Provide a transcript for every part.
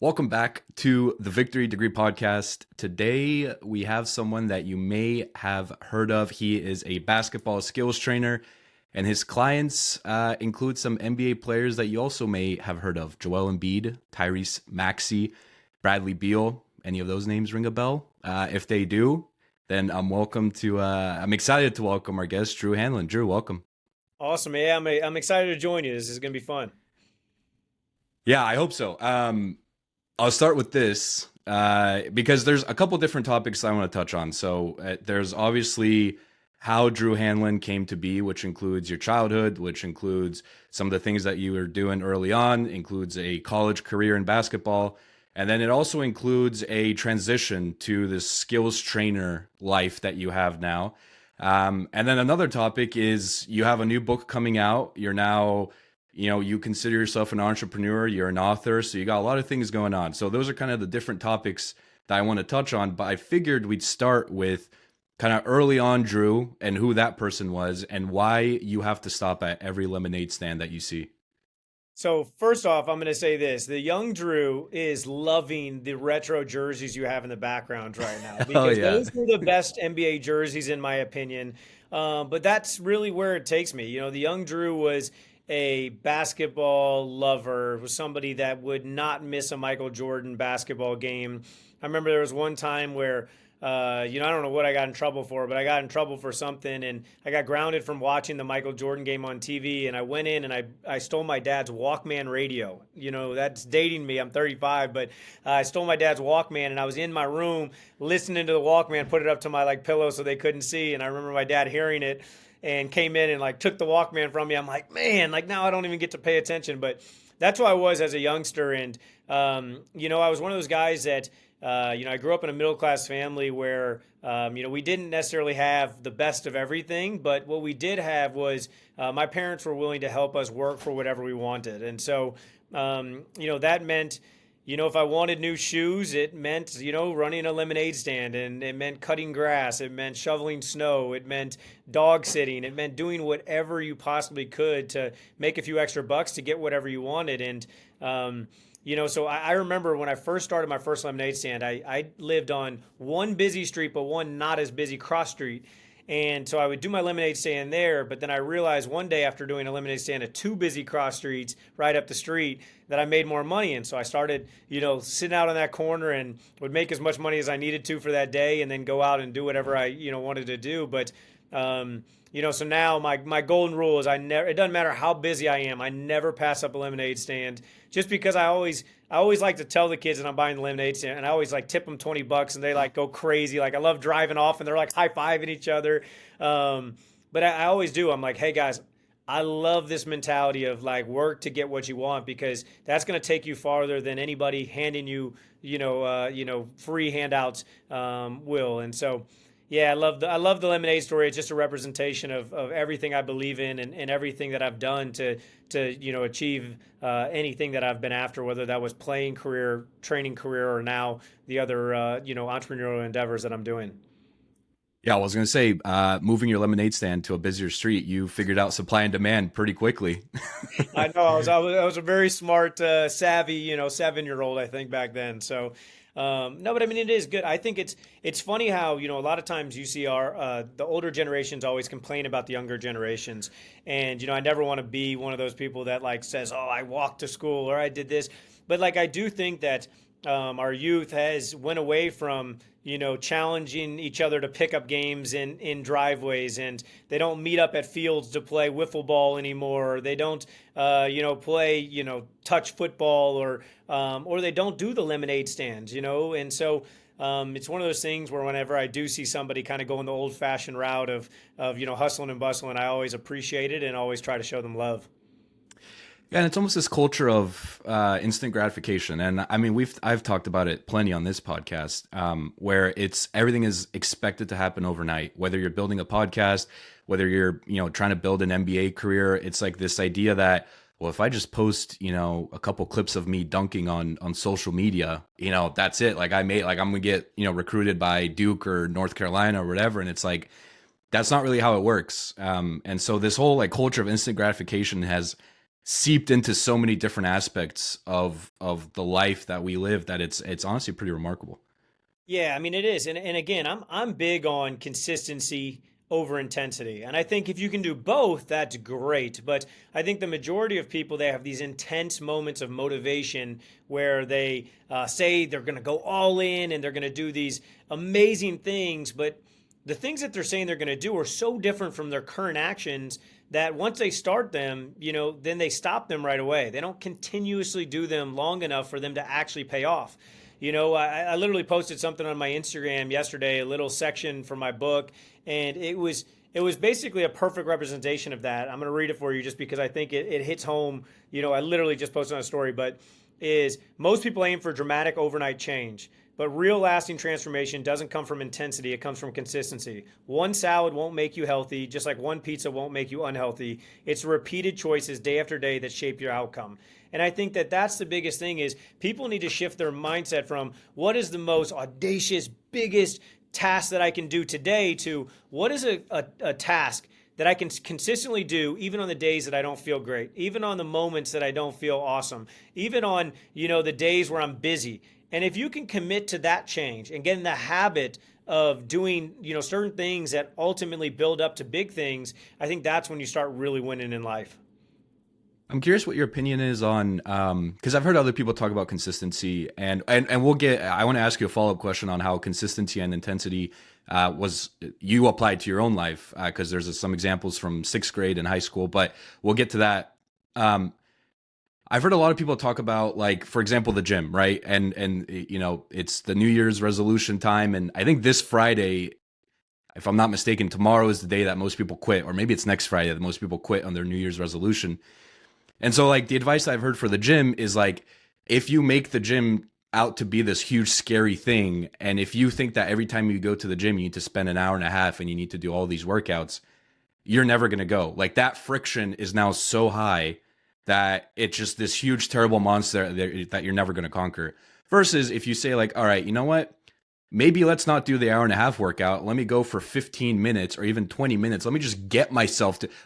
Welcome back to the Victory Degree Podcast. Today, we have someone that you may have heard of. He is a basketball skills trainer, and his clients include some NBA players that you also may have heard of. Joel Embiid, Tyrese Maxey, Bradley Beal. Any of those names ring a bell? If they do, then I'm excited to welcome our guest, Drew Hanlen. Drew, welcome. Awesome. Yeah, I'm excited to join you. This is going to be fun. Yeah, I hope so. I'll start with this because there's a couple different topics I want to touch on. So there's obviously how Drew Hanlen came to be, which includes your childhood, which includes some of the things that you were doing early on, includes a college career in basketball, and then it also includes a transition to this skills trainer life that you have now. And then another topic is you have a new book coming out. You're now you consider yourself an entrepreneur, you're an author, so you got a lot of things going on. So those are kind of the different topics that I want to touch on, but I figured we'd start with kind of early on Drew and who that person was and why you have to stop at every lemonade stand that you see. So first off, I'm going to say this: the young Drew is loving the retro jerseys you have in the background right now Oh because yeah. those are the best NBA jerseys in my opinion. But that's really where it takes me. The young Drew was a basketball lover, was somebody that would not miss a Michael Jordan basketball game. I remember there was one time where I don't know what I got in trouble for, but I got in trouble for something, and I got grounded from watching the Michael Jordan game on TV. And I went in and I stole my dad's Walkman radio. That's dating me. I'm 35, but I stole my dad's Walkman, and I was in my room listening to the Walkman, put it up to my pillow so they couldn't see. And I remember my dad hearing it and came in and took the Walkman from me. I'm like, man, now I don't even get to pay attention. But that's who I was as a youngster, and I was one of those guys that. I grew up in a middle class family where, we didn't necessarily have the best of everything, but what we did have was my parents were willing to help us work for whatever we wanted. And so, that meant, if I wanted new shoes, it meant, running a lemonade stand, and it meant cutting grass. It meant shoveling snow. It meant dog sitting. It meant doing whatever you possibly could to make a few extra bucks to get whatever you wanted. And, so I remember when I first started my first lemonade stand, I lived on one busy street, but one not as busy cross street. And so I would do my lemonade stand there, but then I realized one day after doing a lemonade stand at two busy cross streets right up the street that I made more money. And so I started, sitting out on that corner and would make as much money as I needed to for that day and then go out and do whatever I, wanted to do. But, so now my golden rule is it doesn't matter how busy I am, I never pass up a lemonade stand just because I always like to tell the kids that I'm buying the lemonade stand, and I always tip them $20, and they go crazy. I love driving off, and they're high fiving each other. But I always do. I'm like, hey guys, I love this mentality of work to get what you want because that's going to take you farther than anybody handing you, free handouts will. And so, yeah, I love the lemonade story. It's just a representation of everything I believe in and everything that I've done to achieve anything that I've been after, whether that was playing career, training career, or now the other entrepreneurial endeavors that I'm doing. Yeah, I was going to say, moving your lemonade stand to a busier street, you figured out supply and demand pretty quickly. I know I was a very smart, savvy, 7-year-old, I think, back then. So no, but I mean it is good. I think it's funny how a lot of times you see the older generations always complain about the younger generations, and I never want to be one of those people that says, oh, I walked to school or I did this, but I do think that our youth has went away from challenging each other to pick up games in driveways, and they don't meet up at fields to play wiffle ball anymore. Or they don't play touch football, or they don't do the lemonade stands, and so. It's one of those things where whenever I do see somebody kind of going the old-fashioned route of hustling and bustling, I always appreciate it and always try to show them love. Yeah, and it's almost this culture of instant gratification, and I mean, I've talked about it plenty on this podcast, where it's everything is expected to happen overnight. Whether you're building a podcast, whether you're trying to build an MBA career, it's this idea that well, if I just post a couple clips of me dunking on social media, that's it. I'm gonna get recruited by Duke or North Carolina or whatever, and it's that's not really how it works. And so this whole culture of instant gratification has seeped into so many different aspects of the life that we live that it's honestly pretty remarkable. Yeah, I mean it is. And again, I'm big on consistency over intensity. And I think if you can do both, that's great. But I think the majority of people, they have these intense moments of motivation where they say they're going to go all in and they're going to do these amazing things, but the things that they're saying they're going to do are so different from their current actions that once they start them, then they stop them right away. They don't continuously do them long enough for them to actually pay off. I literally posted something on my Instagram yesterday, a little section from my book, and it was basically a perfect representation of that. I'm going to read it for you just because I think it hits home. I literally just posted on a story, but is most people aim for dramatic overnight change. But real lasting transformation doesn't come from intensity, it comes from consistency. One salad won't make you healthy, just like one pizza won't make you unhealthy. It's repeated choices day after day that shape your outcome. And I think that that's the biggest thing is people need to shift their mindset from what is the most audacious, biggest task that I can do today to what is a task that I can consistently do even on the days that I don't feel great, even on the moments that I don't feel awesome, even on, the days where I'm busy. And if you can commit to that change and get in the habit of doing, certain things that ultimately build up to big things, I think that's when you start really winning in life. I'm curious what your opinion is on because I've heard other people talk about consistency and we'll get. I want to ask you a follow up question on how consistency and intensity was you applied to your own life because there's some examples from sixth grade and high school, but we'll get to that. I've heard a lot of people talk about, like, for example, the gym, right? And it's the New Year's resolution time, and I think this Friday, if I'm not mistaken, tomorrow is the day that most people quit, or maybe it's next Friday that most people quit on their New Year's resolution. And so, like, the advice I've heard for the gym is, like, if you make the gym out to be this huge, scary thing, and if you think that every time you go to the gym, you need to spend an hour and a half and you need to do all these workouts, you're never going to go. Like, that friction is now so high that it's just this huge, terrible monster that you're never going to conquer. Versus if you say, like, all right, you know what? Maybe let's not do the hour and a half workout. Let me go for 15 minutes or even 20 minutes. Let me just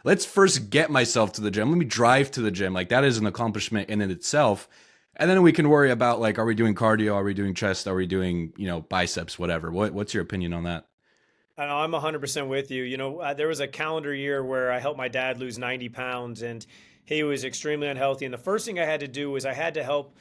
let's first get myself to the gym. Let me drive to the gym. Like, that is an accomplishment in itself. And then we can worry about, like, are we doing cardio? Are we doing chest? Are we doing, biceps, whatever? What's your opinion on that? I know, I'm 100% with you. There was a calendar year where I helped my dad lose 90 pounds and he was extremely unhealthy. And the first thing I had to do was I had to help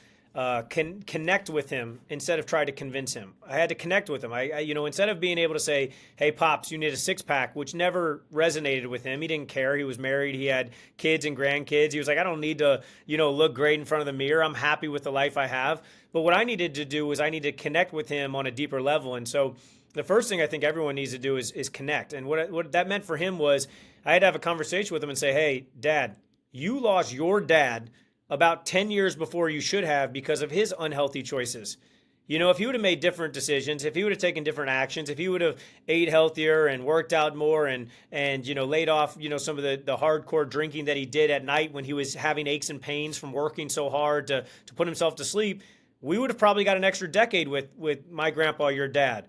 connect with him instead of try to convince him. I had to connect with him. Instead of being able to say, "Hey, pops, you need a six pack," which never resonated with him. He didn't care. He was married. He had kids and grandkids. He was like, "I don't need to, look great in front of the mirror. I'm happy with the life I have." But what I needed to do was I needed to connect with him on a deeper level. And so the first thing I think everyone needs to do is connect. And what that meant for him was I had to have a conversation with him and say, "Hey, Dad, you lost your dad about 10 years before you should have because of his unhealthy choices. If he would have made different decisions, if he would have taken different actions, if he would have ate healthier and worked out more and laid off, some of the hardcore drinking that he did at night when he was having aches and pains from working so hard to put himself to sleep, we would have probably got an extra decade with my grandpa, your dad."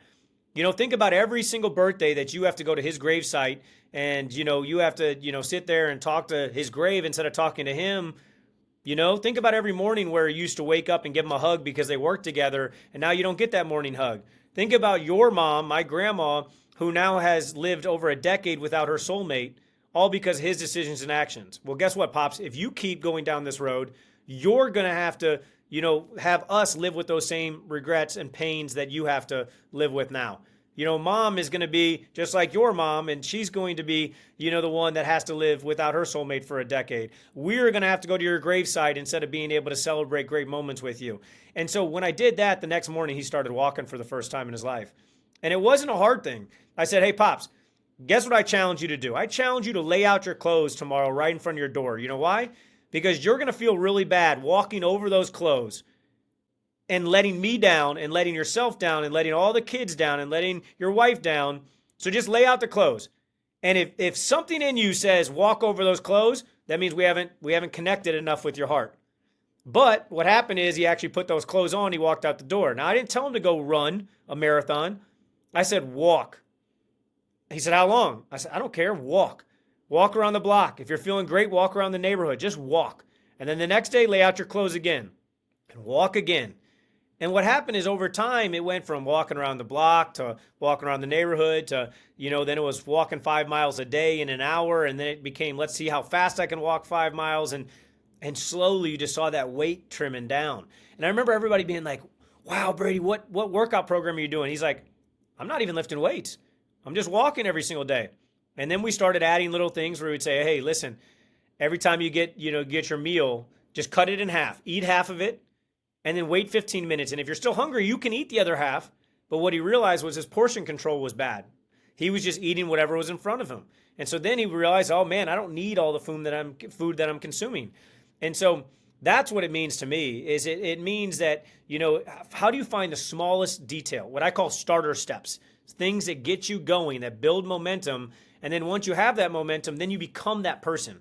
Think about every single birthday that you have to go to his gravesite and, you have to, sit there and talk to his grave instead of talking to him. Think about every morning where you used to wake up and give them a hug because they worked together, and now you don't get that morning hug. Think about your mom, my grandma, who now has lived over a decade without her soulmate, all because of his decisions and actions. Well, guess what, Pops? If you keep going down this road, you're going to have to, have us live with those same regrets and pains that you have to live with now. Mom is going to be just like your mom, and she's going to be, the one that has to live without her soulmate for a decade. We're going to have to go to your graveside instead of being able to celebrate great moments with you. And so when I did that, the next morning he started walking for the first time in his life. And it wasn't a hard thing. I said, "Hey, Pops, guess what I challenge you to do? I challenge you to lay out your clothes tomorrow right in front of your door. You know why? Because you're going to feel really bad walking over those clothes and letting me down and letting yourself down and letting all the kids down and letting your wife down. So just lay out the clothes. And if something in you says walk over those clothes, that means we haven't connected enough with your heart." But what happened is he actually put those clothes on. He walked out the door. Now, I didn't tell him to go run a marathon. I said, "Walk." He said, "How long?" I said, "I don't care. Walk. Walk around the block. If you're feeling great, walk around the neighborhood. Just walk." And then the next day, lay out your clothes again and walk again. And what happened is over time, it went from walking around the block to walking around the neighborhood to, then it was walking 5 miles a day in an hour. And then it became, let's see how fast I can walk 5 miles. And slowly you just saw that weight trimming down. And I remember everybody being like, wow, Brady, what workout program are you doing? He's like, I'm not even lifting weights. I'm just walking every single day. And then we started adding little things where we'd say, hey, listen, every time you get your meal, just cut it in half. Eat half of it and then wait 15 minutes. And if you're still hungry, you can eat the other half. But what he realized was his portion control was bad. He was just eating whatever was in front of him. And so then he realized, oh man, I don't need all the food that I'm consuming. And so that's what it means to me, is it means that, how do you find the smallest detail, what I call starter steps, things that get you going, that build momentum. And then once you have that momentum, then you become that person.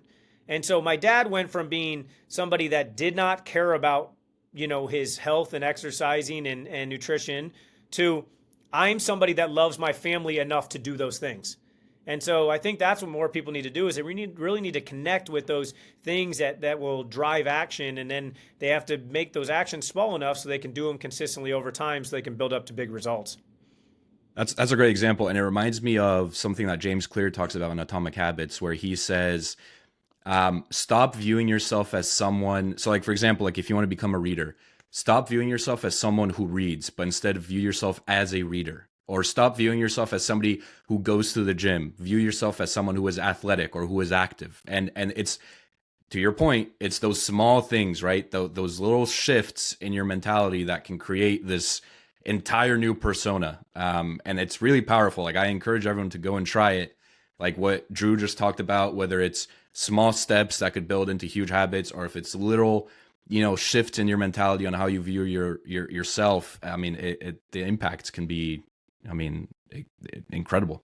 And so my dad went from being somebody that did not care about, his health and exercising and nutrition to I'm somebody that loves my family enough to do those things. And so I think that's what more people need to do, is they really need to connect with those things that will drive action. And then they have to make those actions small enough so they can do them consistently over time so they can build up to big results. That's a great example. And it reminds me of something that James Clear talks about in Atomic Habits, where he says, stop viewing yourself as someone. So like, for example, like if you want to become a reader, stop viewing yourself as someone who reads, but instead view yourself as a reader. Or stop viewing yourself as somebody who goes to the gym. View yourself as someone who is athletic or who is active. And it's, to your point, it's those small things, right? Those little shifts in your mentality that can create this entire new persona. And it's really powerful. Like I encourage everyone to go and try it. Like what Drew just talked about, whether it's small steps that could build into huge habits, or if it's little, shifts in your mentality on how you view yourself. I mean, the impacts can be, incredible.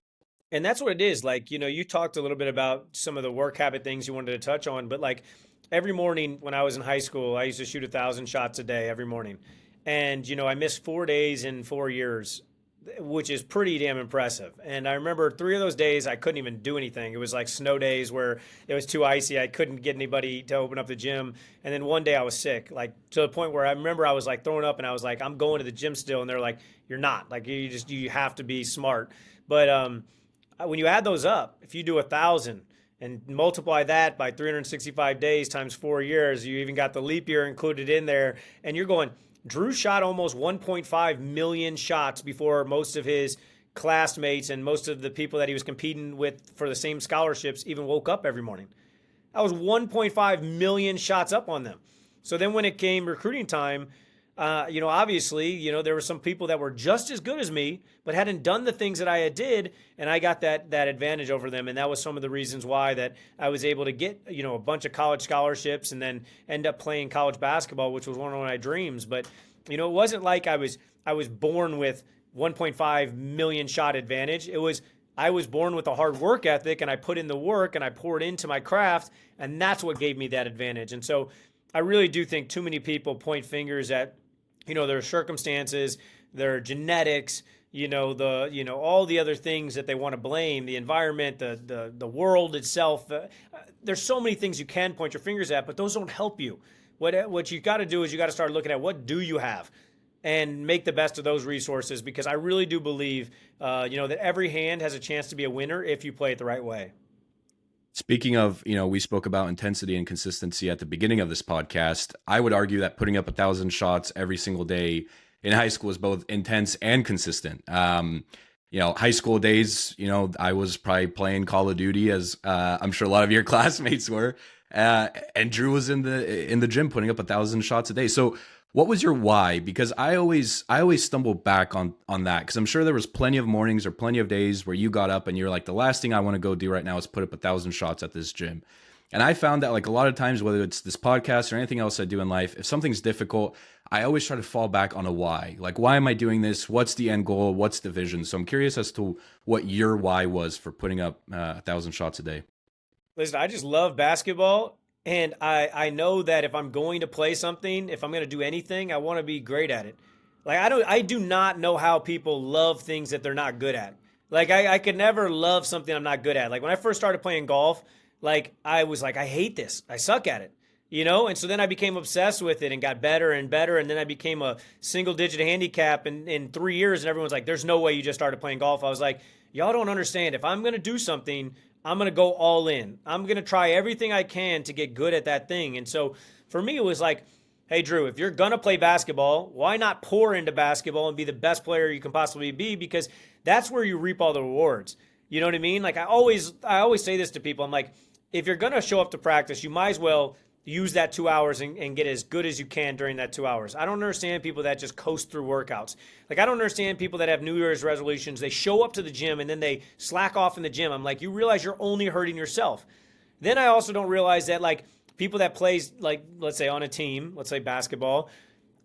And that's what it is. Like, you talked a little bit about some of the work habit things you wanted to touch on, but like every morning when I was in high school, I used to shoot 1,000 shots a day every morning. And, I missed 4 days in 4 years, which is pretty damn impressive. And I remember 3 of those days, I couldn't even do anything. It was like snow days where it was too icy. I couldn't get anybody to open up the gym. And then one day I was sick, like to the point where I remember I was like throwing up and I was like, I'm going to the gym still. And they're like, you're not. Like you have to be smart. But when you add those up, if you do 1,000 and multiply that by 365 days times 4 years, you even got the leap year included in there. And you're going, Drew shot almost 1.5 million shots before most of his classmates and most of the people that he was competing with for the same scholarships even woke up every morning. That was 1.5 million shots up on them. So then when it came recruiting time, obviously, there were some people that were just as good as me, but hadn't done the things that I had did, and I got that advantage over them. And that was some of the reasons why that I was able to get, a bunch of college scholarships and then end up playing college basketball, which was one of my dreams. But, it wasn't like I was born with 1.5 million shot advantage. I was born with a hard work ethic, and I put in the work and I poured into my craft, and that's what gave me that advantage. And so I really do think too many people point fingers at their circumstances, their genetics, all the other things that they want to blame, the environment, the world itself. There's so many things you can point your fingers at, but those don't help you. What you got to do is you got to start looking at what do you have and make the best of those resources, because I really do believe, that every hand has a chance to be a winner if you play it the right way. Speaking of, we spoke about intensity and consistency at the beginning of this podcast. I would argue that putting up 1,000 shots every single day in high school is both intense and consistent. High school days, I was probably playing Call of Duty, as I'm sure a lot of your classmates were. And Drew was in the gym putting up 1,000 shots a day. So what was your why? Because I always stumble back on that, because I'm sure there was plenty of mornings or plenty of days where you got up and you're like, the last thing I want to go do right now is put up 1,000 shots at this gym. And I found that like a lot of times, whether it's this podcast or anything else I do in life, if something's difficult, I always try to fall back on a why. Like, why am I doing this? What's the end goal? What's the vision? So I'm curious as to what your why was for putting up 1,000 shots a day. Listen, I just love basketball. And I know that if I'm going to play something, if I'm going to do anything, I want to be great at it. Like I do not know how people love things that they're not good at. Like I could never love something I'm not good at. Like when I first started playing golf, like I was like, I hate this. I suck at it. And so then I became obsessed with it and got better and better. And then I became a single digit handicap in 3 years. And everyone's like, there's no way you just started playing golf. I was like, y'all don't understand. If I'm going to do something, I'm going to go all in. I'm going to try everything I can to get good at that thing. And so for me, it was like, hey, Drew, if you're going to play basketball, why not pour into basketball and be the best player you can possibly be? Because that's where you reap all the rewards. You know what I mean? Like I always say this to people. I'm like, if you're going to show up to practice, you might as well use that 2 hours and get as good as you can during that 2 hours. I don't understand people that just coast through workouts. Like, I don't understand people that have New Year's resolutions. They show up to the gym and then they slack off in the gym. I'm like, you realize you're only hurting yourself. Then I also don't realize that, like, people that plays, like, let's say on a team, let's say basketball,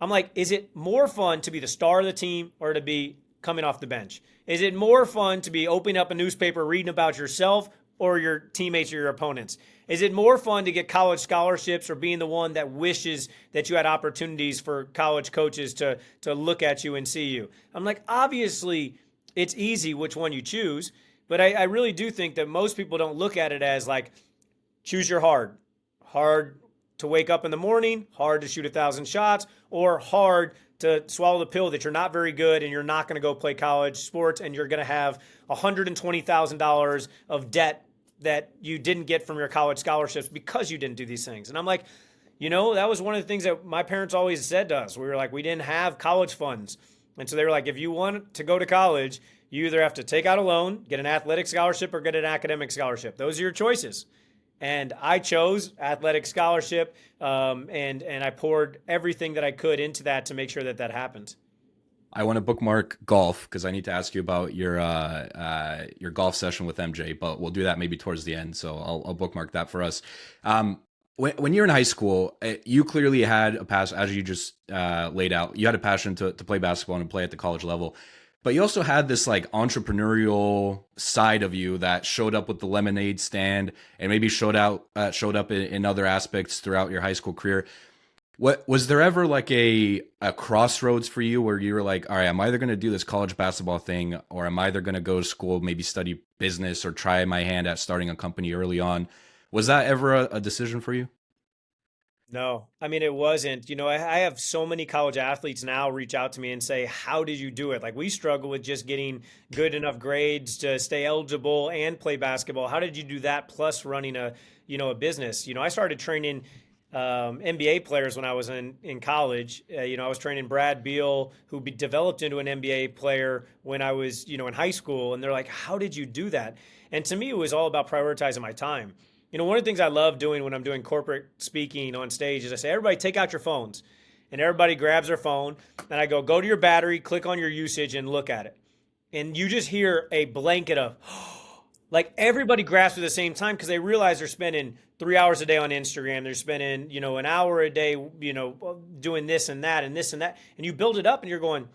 I'm like, is it more fun to be the star of the team or to be coming off the bench? Is it more fun to be opening up a newspaper, reading about yourself or your teammates or your opponents? Is it more fun to get college scholarships or being the one that wishes that you had opportunities for college coaches to look at you and see you? I'm like, obviously, it's easy which one you choose, but I really do think that most people don't look at it as like, choose your hard. Hard to wake up in the morning, hard to shoot 1,000 shots, or hard to swallow the pill that you're not very good and you're not going to go play college sports and you're going to have $120,000 of debt that you didn't get from your college scholarships because you didn't do these things. And I'm like, that was one of the things that my parents always said to us. We were like, we didn't have college funds. And so they were like, if you want to go to college, you either have to take out a loan, get an athletic scholarship, or get an academic scholarship. Those are your choices. And I chose athletic scholarship, and I poured everything that I could into that to make sure that happened. I want to bookmark golf because I need to ask you about your golf session with MJ, but we'll do that maybe towards the end. So I'll bookmark that for us. When you're in high school, you clearly had a passion, as you just laid out. You had a passion to play basketball and play at the college level, but you also had this like entrepreneurial side of you that showed up with the lemonade stand and maybe showed up in other aspects throughout your high school career. What was there ever like a crossroads for you where you were like, all right, I'm either going to do this college basketball thing or I'm either going to go to school, maybe study business or try my hand at starting a company early on? Was that ever a decision for you? No, I mean, it wasn't. I have so many college athletes now reach out to me and say, how did you do it? Like, we struggle with just getting good enough grades to stay eligible and play basketball. How did you do that plus running a business? I started training NBA players when I was in college. I was training Brad Beal, who developed into an NBA player when I was, in high school. And they're like, how did you do that? And to me, it was all about prioritizing my time. One of the things I love doing when I'm doing corporate speaking on stage is I say, everybody take out your phones. And everybody grabs their phone. And I go to your battery, click on your usage, and look at it. And you just hear a blanket of, like, everybody grasps at the same time because they realize they're spending 3 hours a day on Instagram. They're spending, an hour a day, doing this and that and this and that. And you build it up and you're going,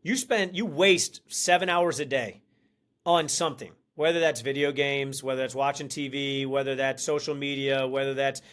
you waste 7 hours a day on something, whether that's video games, whether that's watching TV, whether that's social media, whether that's,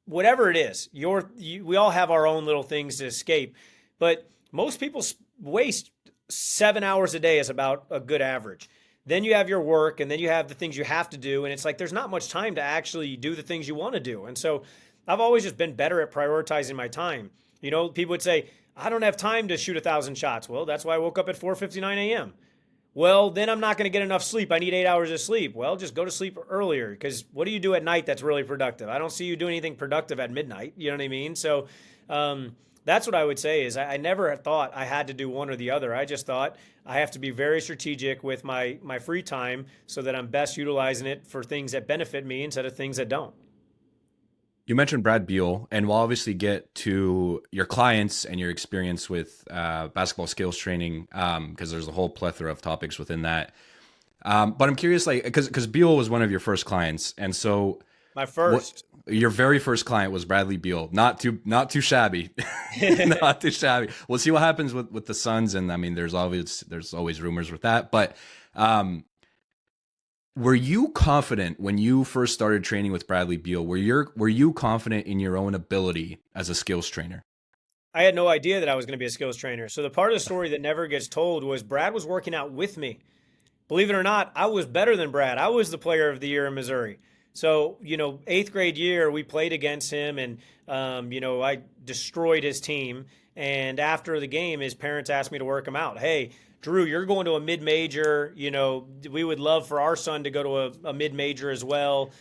whatever it is. We all have our own little things to escape. But most people waste 7 hours a day is about a good average. Then you have your work and then you have the things you have to do. And it's like there's not much time to actually do the things you want to do. And so I've always just been better at prioritizing my time. People would say, I don't have time to shoot 1,000 shots. Well, that's why I woke up at 4:59 a.m. Well, then I'm not going to get enough sleep. I need 8 hours of sleep. Well, just go to sleep earlier because what do you do at night that's really productive? I don't see you doing anything productive at midnight. You know what I mean? So that's what I would say is I never thought I had to do one or the other. I just thought I have to be very strategic with my free time so that I'm best utilizing it for things that benefit me instead of things that don't. You mentioned Brad Beal, and we'll obviously get to your clients and your experience with basketball skills training because there's a whole plethora of topics within that. But I'm curious, like, because Beal was one of your first clients, and so My first. your very first client was Bradley Beal. Not too shabby, not too shabby. We'll see what happens with the Suns, and I mean, there's always rumors with that, but. Were you confident when you first started training with Bradley Beal? Were you confident in your own ability as a skills trainer? I had no idea that I was going to be a skills trainer. So the part of the story that never gets told was Brad was working out with me. Believe it or not, I was better than Brad. I was the player of the year in Missouri. So, eighth grade year, we played against him, and, I destroyed his team. And after the game, his parents asked me to work him out. Hey, Drew, you're going to a mid major. We would love for our son to go to a mid major as well.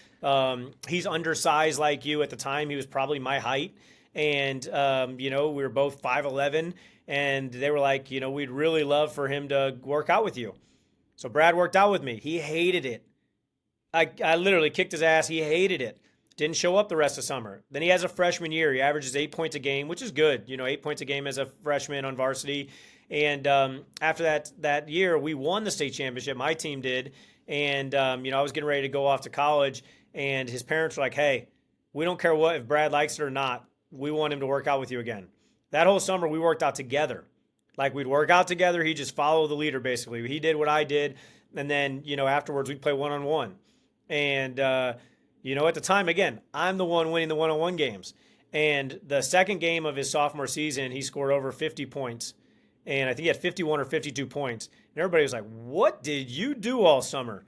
He's undersized like you. At the time, he was probably my height. And, we were both 5'11. And they were like, we'd really love for him to work out with you. So Brad worked out with me. He hated it. I literally kicked his ass. He hated it. Didn't show up the rest of summer. Then he has a freshman year. He averages 8 points a game, which is good. 8 points a game as a freshman on varsity. And after that year, we won the state championship. My team did. And, I was getting ready to go off to college. And his parents were like, hey, we don't care if Brad likes it or not. We want him to work out with you again. That whole summer, we worked out together. Like, we'd work out together. He'd just follow the leader, basically. He did what I did. And then, afterwards, we'd play one-on-one. And, at the time, again, I'm the one winning the one-on-one games. And the second game of his sophomore season, he scored over 50 points. And I think he had 51 or 52 points. And everybody was like, what did you do all summer?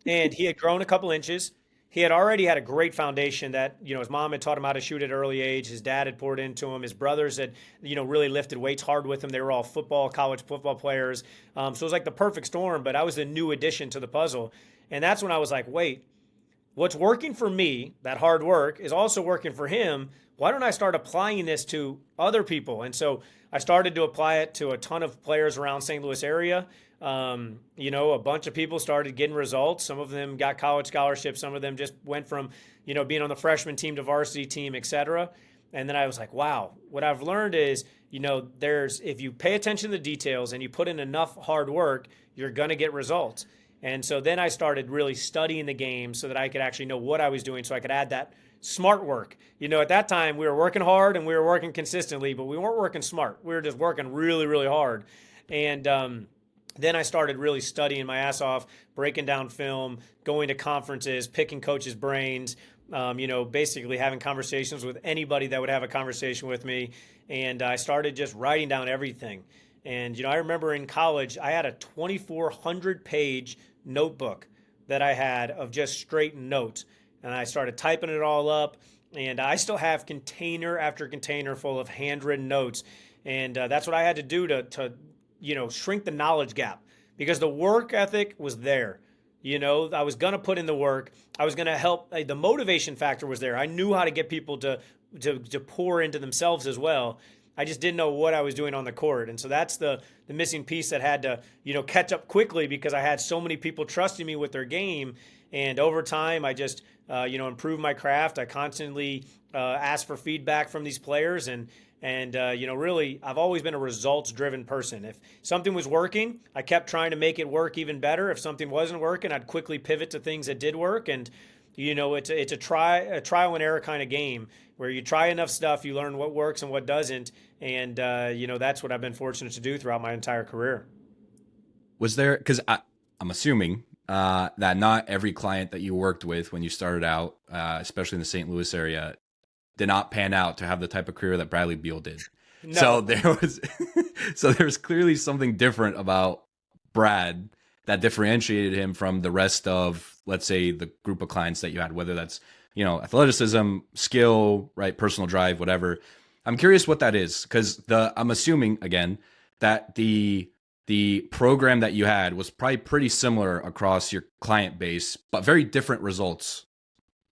And he had grown a couple inches. He had already had a great foundation that, his mom had taught him how to shoot at an early age. His dad had poured into him. His brothers had, really lifted weights hard with him. They were all college football players. So it was like the perfect storm, but I was the new addition to the puzzle. And that's when I was like, wait, what's working for me, that hard work, is also working for him. Why don't I start applying this to other people? And so I started to apply it to a ton of players around St. Louis area. A bunch of people started getting results. Some of them got college scholarships. Some of them just went from, being on the freshman team to varsity team, et cetera. And then I was like, wow, what I've learned is, if you pay attention to the details and you put in enough hard work, you're going to get results. And so then I started really studying the game so that I could actually know what I was doing, so I could add that smart work. At that time, we were working hard and we were working consistently, but we weren't working smart. We were just working really, really hard. And, then I started really studying my ass off, breaking down film, going to conferences, picking coaches' brains, basically having conversations with anybody that would have a conversation with me. And I started just writing down everything. And, I remember in college, I had a 2,400-page notebook that I had of just straight notes. And I started typing it all up. And I still have container after container full of handwritten notes. And that's what I had to do to shrink the knowledge gap, because the work ethic was there. I was going to put in the work. I was going to help. The motivation factor was there. I knew how to get people to pour into themselves as well. I just didn't know what I was doing on the court. And so that's the missing piece that had to, catch up quickly, because I had so many people trusting me with their game. And over time, I just, improved my craft. I constantly asked for feedback from these players. And really, I've always been a results-driven person. If something was working, I kept trying to make it work even better. If something wasn't working, I'd quickly pivot to things that did work. And, it's a trial and error kind of game, where you try enough stuff, you learn what works and what doesn't. And, that's what I've been fortunate to do throughout my entire career. Was there, because I'm assuming that not every client that you worked with when you started out, especially in the St. Louis area, did not pan out to have the type of career that Bradley Beal did. No. So there's clearly something different about Brad that differentiated him from the rest of, let's say, the group of clients that you had, whether that's, athleticism, skill, right, personal drive, whatever. I'm curious what that is, because I'm assuming, again, that the program that you had was probably pretty similar across your client base, but very different results.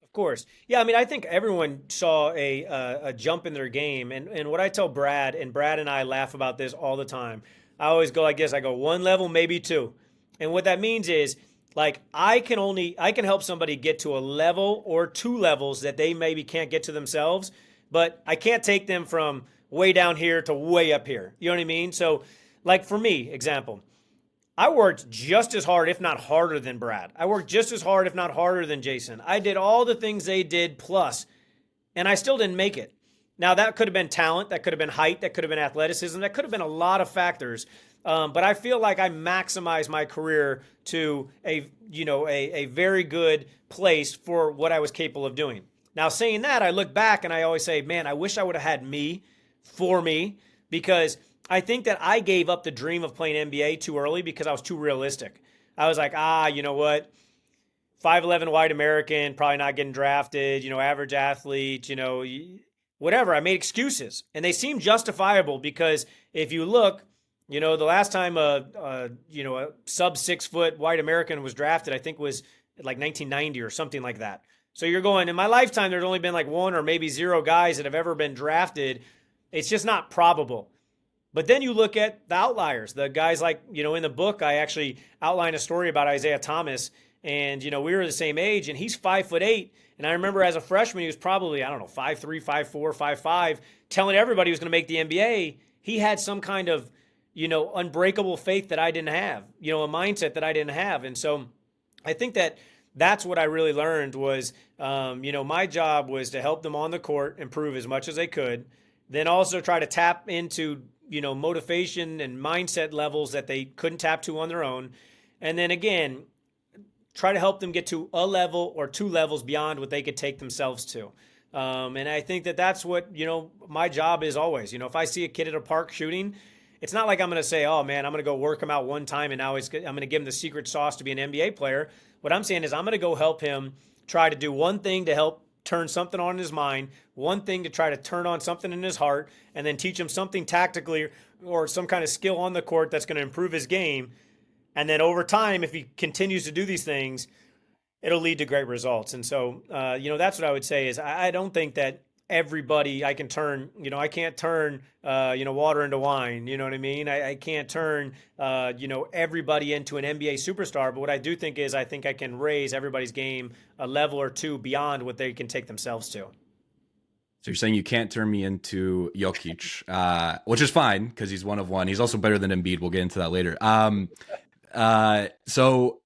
Of course. Yeah, I think everyone saw a jump in their game. And what I tell Brad, and Brad and I laugh about this all the time, I always go like this. I go, one level, maybe two. And what that means is, like, I can help somebody get to a level or two levels that they maybe can't get to themselves, but I can't take them from way down here to way up here. You know what I mean? So, like, for me, example, I worked just as hard, if not harder than Brad. I worked just as hard, if not harder than Jayson. I did all the things they did plus, and I still didn't make it. Now, that could have been talent, that could have been height, that could have been athleticism, that could have been a lot of factors. But I feel like I maximized my career to a very good place for what I was capable of doing. Now, saying that, I look back and I always say, man, I wish I would have had me for me, because I think that I gave up the dream of playing NBA too early because I was too realistic. I was like, you know what? 5'11" white American, probably not getting drafted, average athlete, whatever. I made excuses, and they seem justifiable because if you look, the last time a sub 6 foot white American was drafted, I think was like 1990 or something like that. So you're going, in my lifetime, there's only been like one or maybe zero guys that have ever been drafted. It's just not probable. But then you look at the outliers, the guys like, in the book, I actually outline a story about Isaiah Thomas. And, we were the same age, and he's 5'8". And I remember as a freshman, he was probably, I don't know, 5'3", 5'4", 5'5", telling everybody he was going to make the NBA. He had some kind of, unbreakable faith that I didn't have, a mindset that I didn't have. And so I think that that's what I really learned was, my job was to help them on the court improve as much as they could, then also try to tap into, motivation and mindset levels that they couldn't tap to on their own. And then again, try to help them get to a level or two levels beyond what they could take themselves to. And I think that that's what, my job is always. If I see a kid at a park shooting, it's not like I'm going to say, oh, man, I'm going to go work him out one time and now I'm going to give him the secret sauce to be an NBA player. What I'm saying is I'm going to go help him try to do one thing to help turn something on in his mind, one thing to try to turn on something in his heart, and then teach him something tactically or some kind of skill on the court that's going to improve his game. And then over time, if he continues to do these things, it'll lead to great results. And so, that's what I would say is I don't think that everybody I can turn, I can't turn, water into wine. You know what I mean? I can't turn, everybody into an NBA superstar. But what I do think is I think I can raise everybody's game a level or two beyond what they can take themselves to. So you're saying you can't turn me into Jokic, which is fine because he's one of one. He's also better than Embiid. We'll get into that later. So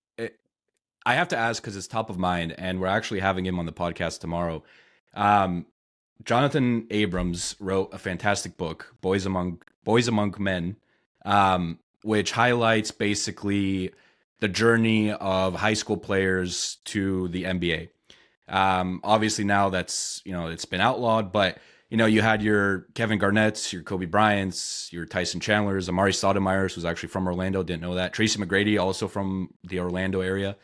I have to ask because it's top of mind, and we're actually having him on the podcast tomorrow. Jonathan Abrams wrote a fantastic book, Boys Among Men, which highlights basically the journey of high school players to the NBA. Obviously now that's, it's been outlawed, but you had your Kevin Garnett's, your Kobe Bryant's, your Tyson Chandler's, Amari Stoudemire's, who's actually from Orlando, didn't know that. Tracy McGrady, also from the Orlando area.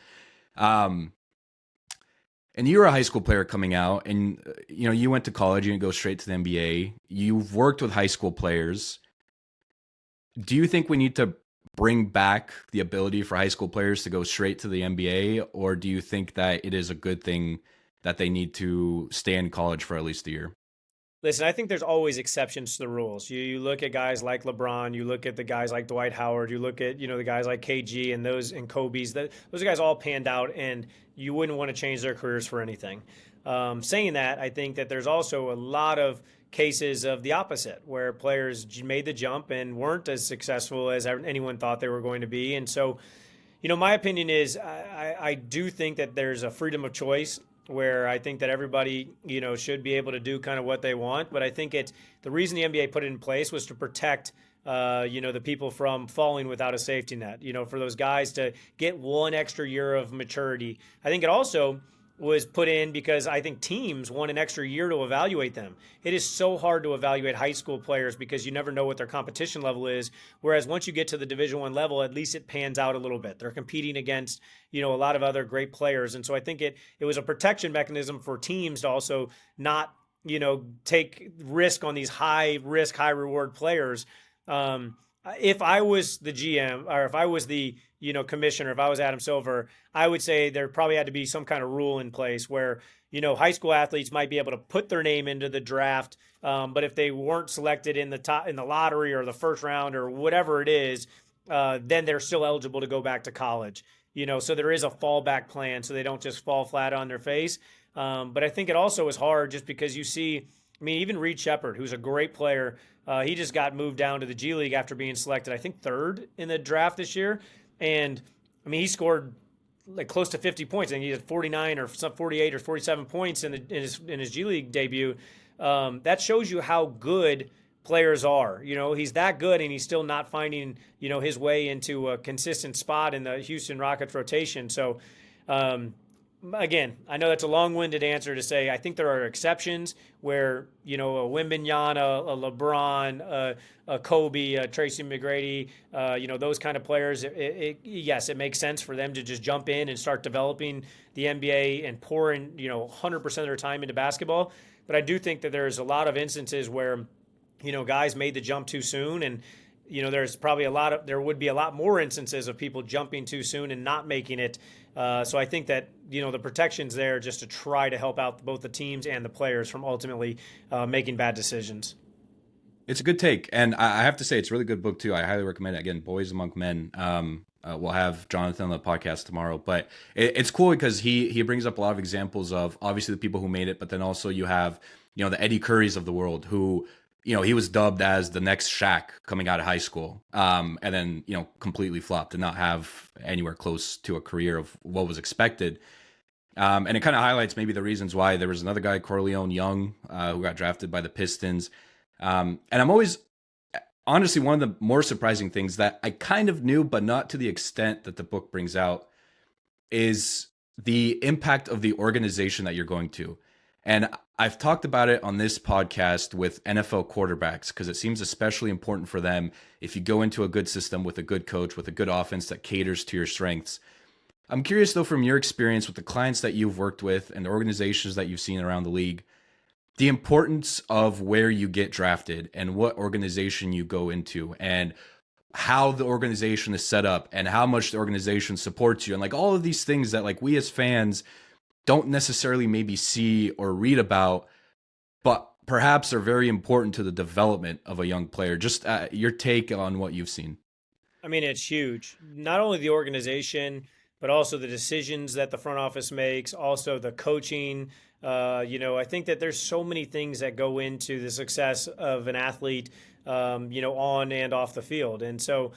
And you were a high school player coming out, and you went to college, you didn't go straight to the NBA. You've worked with high school players. Do you think we need to bring back the ability for high school players to go straight to the NBA, or do you think that it is a good thing that they need to stay in college for at least a year? Listen, I think there's always exceptions to the rules. You look at guys like LeBron, you look at the guys like Dwight Howard, you look at the guys like KG and Kobe's. Those guys all panned out, and you wouldn't want to change their careers for anything. Saying that, I think that there's also a lot of cases of the opposite, where players made the jump and weren't as successful as anyone thought they were going to be. And so, my opinion is I do think that there's a freedom of choice where I think that everybody, should be able to do kind of what they want. But I think the reason the NBA put it in place was to protect, the people from falling without a safety net, for those guys to get one extra year of maturity. I think it also was put in because I think teams want an extra year to evaluate them. It is so hard to evaluate high school players because you never know what their competition level is. Whereas once you get to the Division I level, at least it pans out a little bit. They're competing against, a lot of other great players. And so I think it was a protection mechanism for teams to also not, take risk on these high risk, high reward players. If I was the GM, or if I was the commissioner, if I was Adam Silver, I would say there probably had to be some kind of rule in place where high school athletes might be able to put their name into the draft, but if they weren't selected in the lottery or the first round or whatever it is, then they're still eligible to go back to college. So there is a fallback plan, so they don't just fall flat on their face. But I think it also is hard just because you see, even Reed Shepherd, who's a great player, he just got moved down to the G League after being selected, I think, third in the draft this year. And, he scored like close to 50 points. I think he had 49 or 48 or 47 points in his G League debut. That shows you how good players are. He's that good, and he's still not finding, his way into a consistent spot in the Houston Rockets rotation. So, Again, I know that's a long-winded answer to say I think there are exceptions where, a Wembanyama, a LeBron, a Kobe, a Tracy McGrady, those kind of players. Yes, it makes sense for them to just jump in and start developing the NBA and pour in, 100% of their time into basketball. But I do think that there's a lot of instances where, guys made the jump too soon, and there's probably there would be a lot more instances of people jumping too soon and not making it. So I think that, the protection's there just to try to help out both the teams and the players from ultimately making bad decisions. It's a good take, and I have to say it's a really good book too. I highly recommend it. Again, Boys Among Men. We'll have Jonathan on the podcast tomorrow, but it's cool because he brings up a lot of examples of obviously the people who made it, but then also you have the Eddie Currys of the world who he was dubbed as the next Shaq coming out of high school, and then completely flopped, did not have anywhere close to a career of what was expected. And it kind of highlights maybe the reasons why there was another guy, Corleone Young, who got drafted by the Pistons. And I'm always, honestly, one of the more surprising things that I kind of knew, but not to the extent that the book brings out, is the impact of the organization that you're going to. And I've talked about it on this podcast with NFL quarterbacks because it seems especially important for them if you go into a good system with a good coach, with a good offense that caters to your strengths. I'm curious, though, from your experience with the clients that you've worked with and the organizations that you've seen around the league, the importance of where you get drafted and what organization you go into and how the organization is set up and how much the organization supports you and like all of these things that like we as fans don't necessarily maybe see or read about, but perhaps are very important to the development of a young player. Just your take on what you've seen. I mean, it's huge. Not only the organization, but also the decisions that the front office makes, also the coaching. I think that there's so many things that go into the success of an athlete, on and off the field. And so,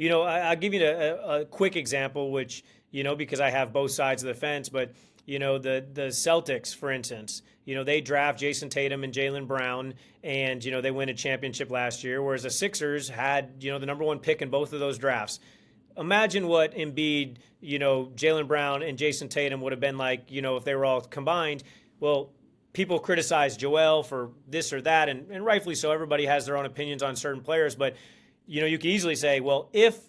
I'll give you a quick example, which, because I have both sides of the fence, but, the Celtics, for instance, they draft Jayson Tatum and Jaylen Brown, and, they win a championship last year, whereas the Sixers had, the number one pick in both of those drafts. Imagine what Embiid, Jaylen Brown and Jayson Tatum would have been like, if they were all combined. Well, people criticize Joel for this or that, and rightfully so. Everybody has their own opinions on certain players, but, you could easily say, well, if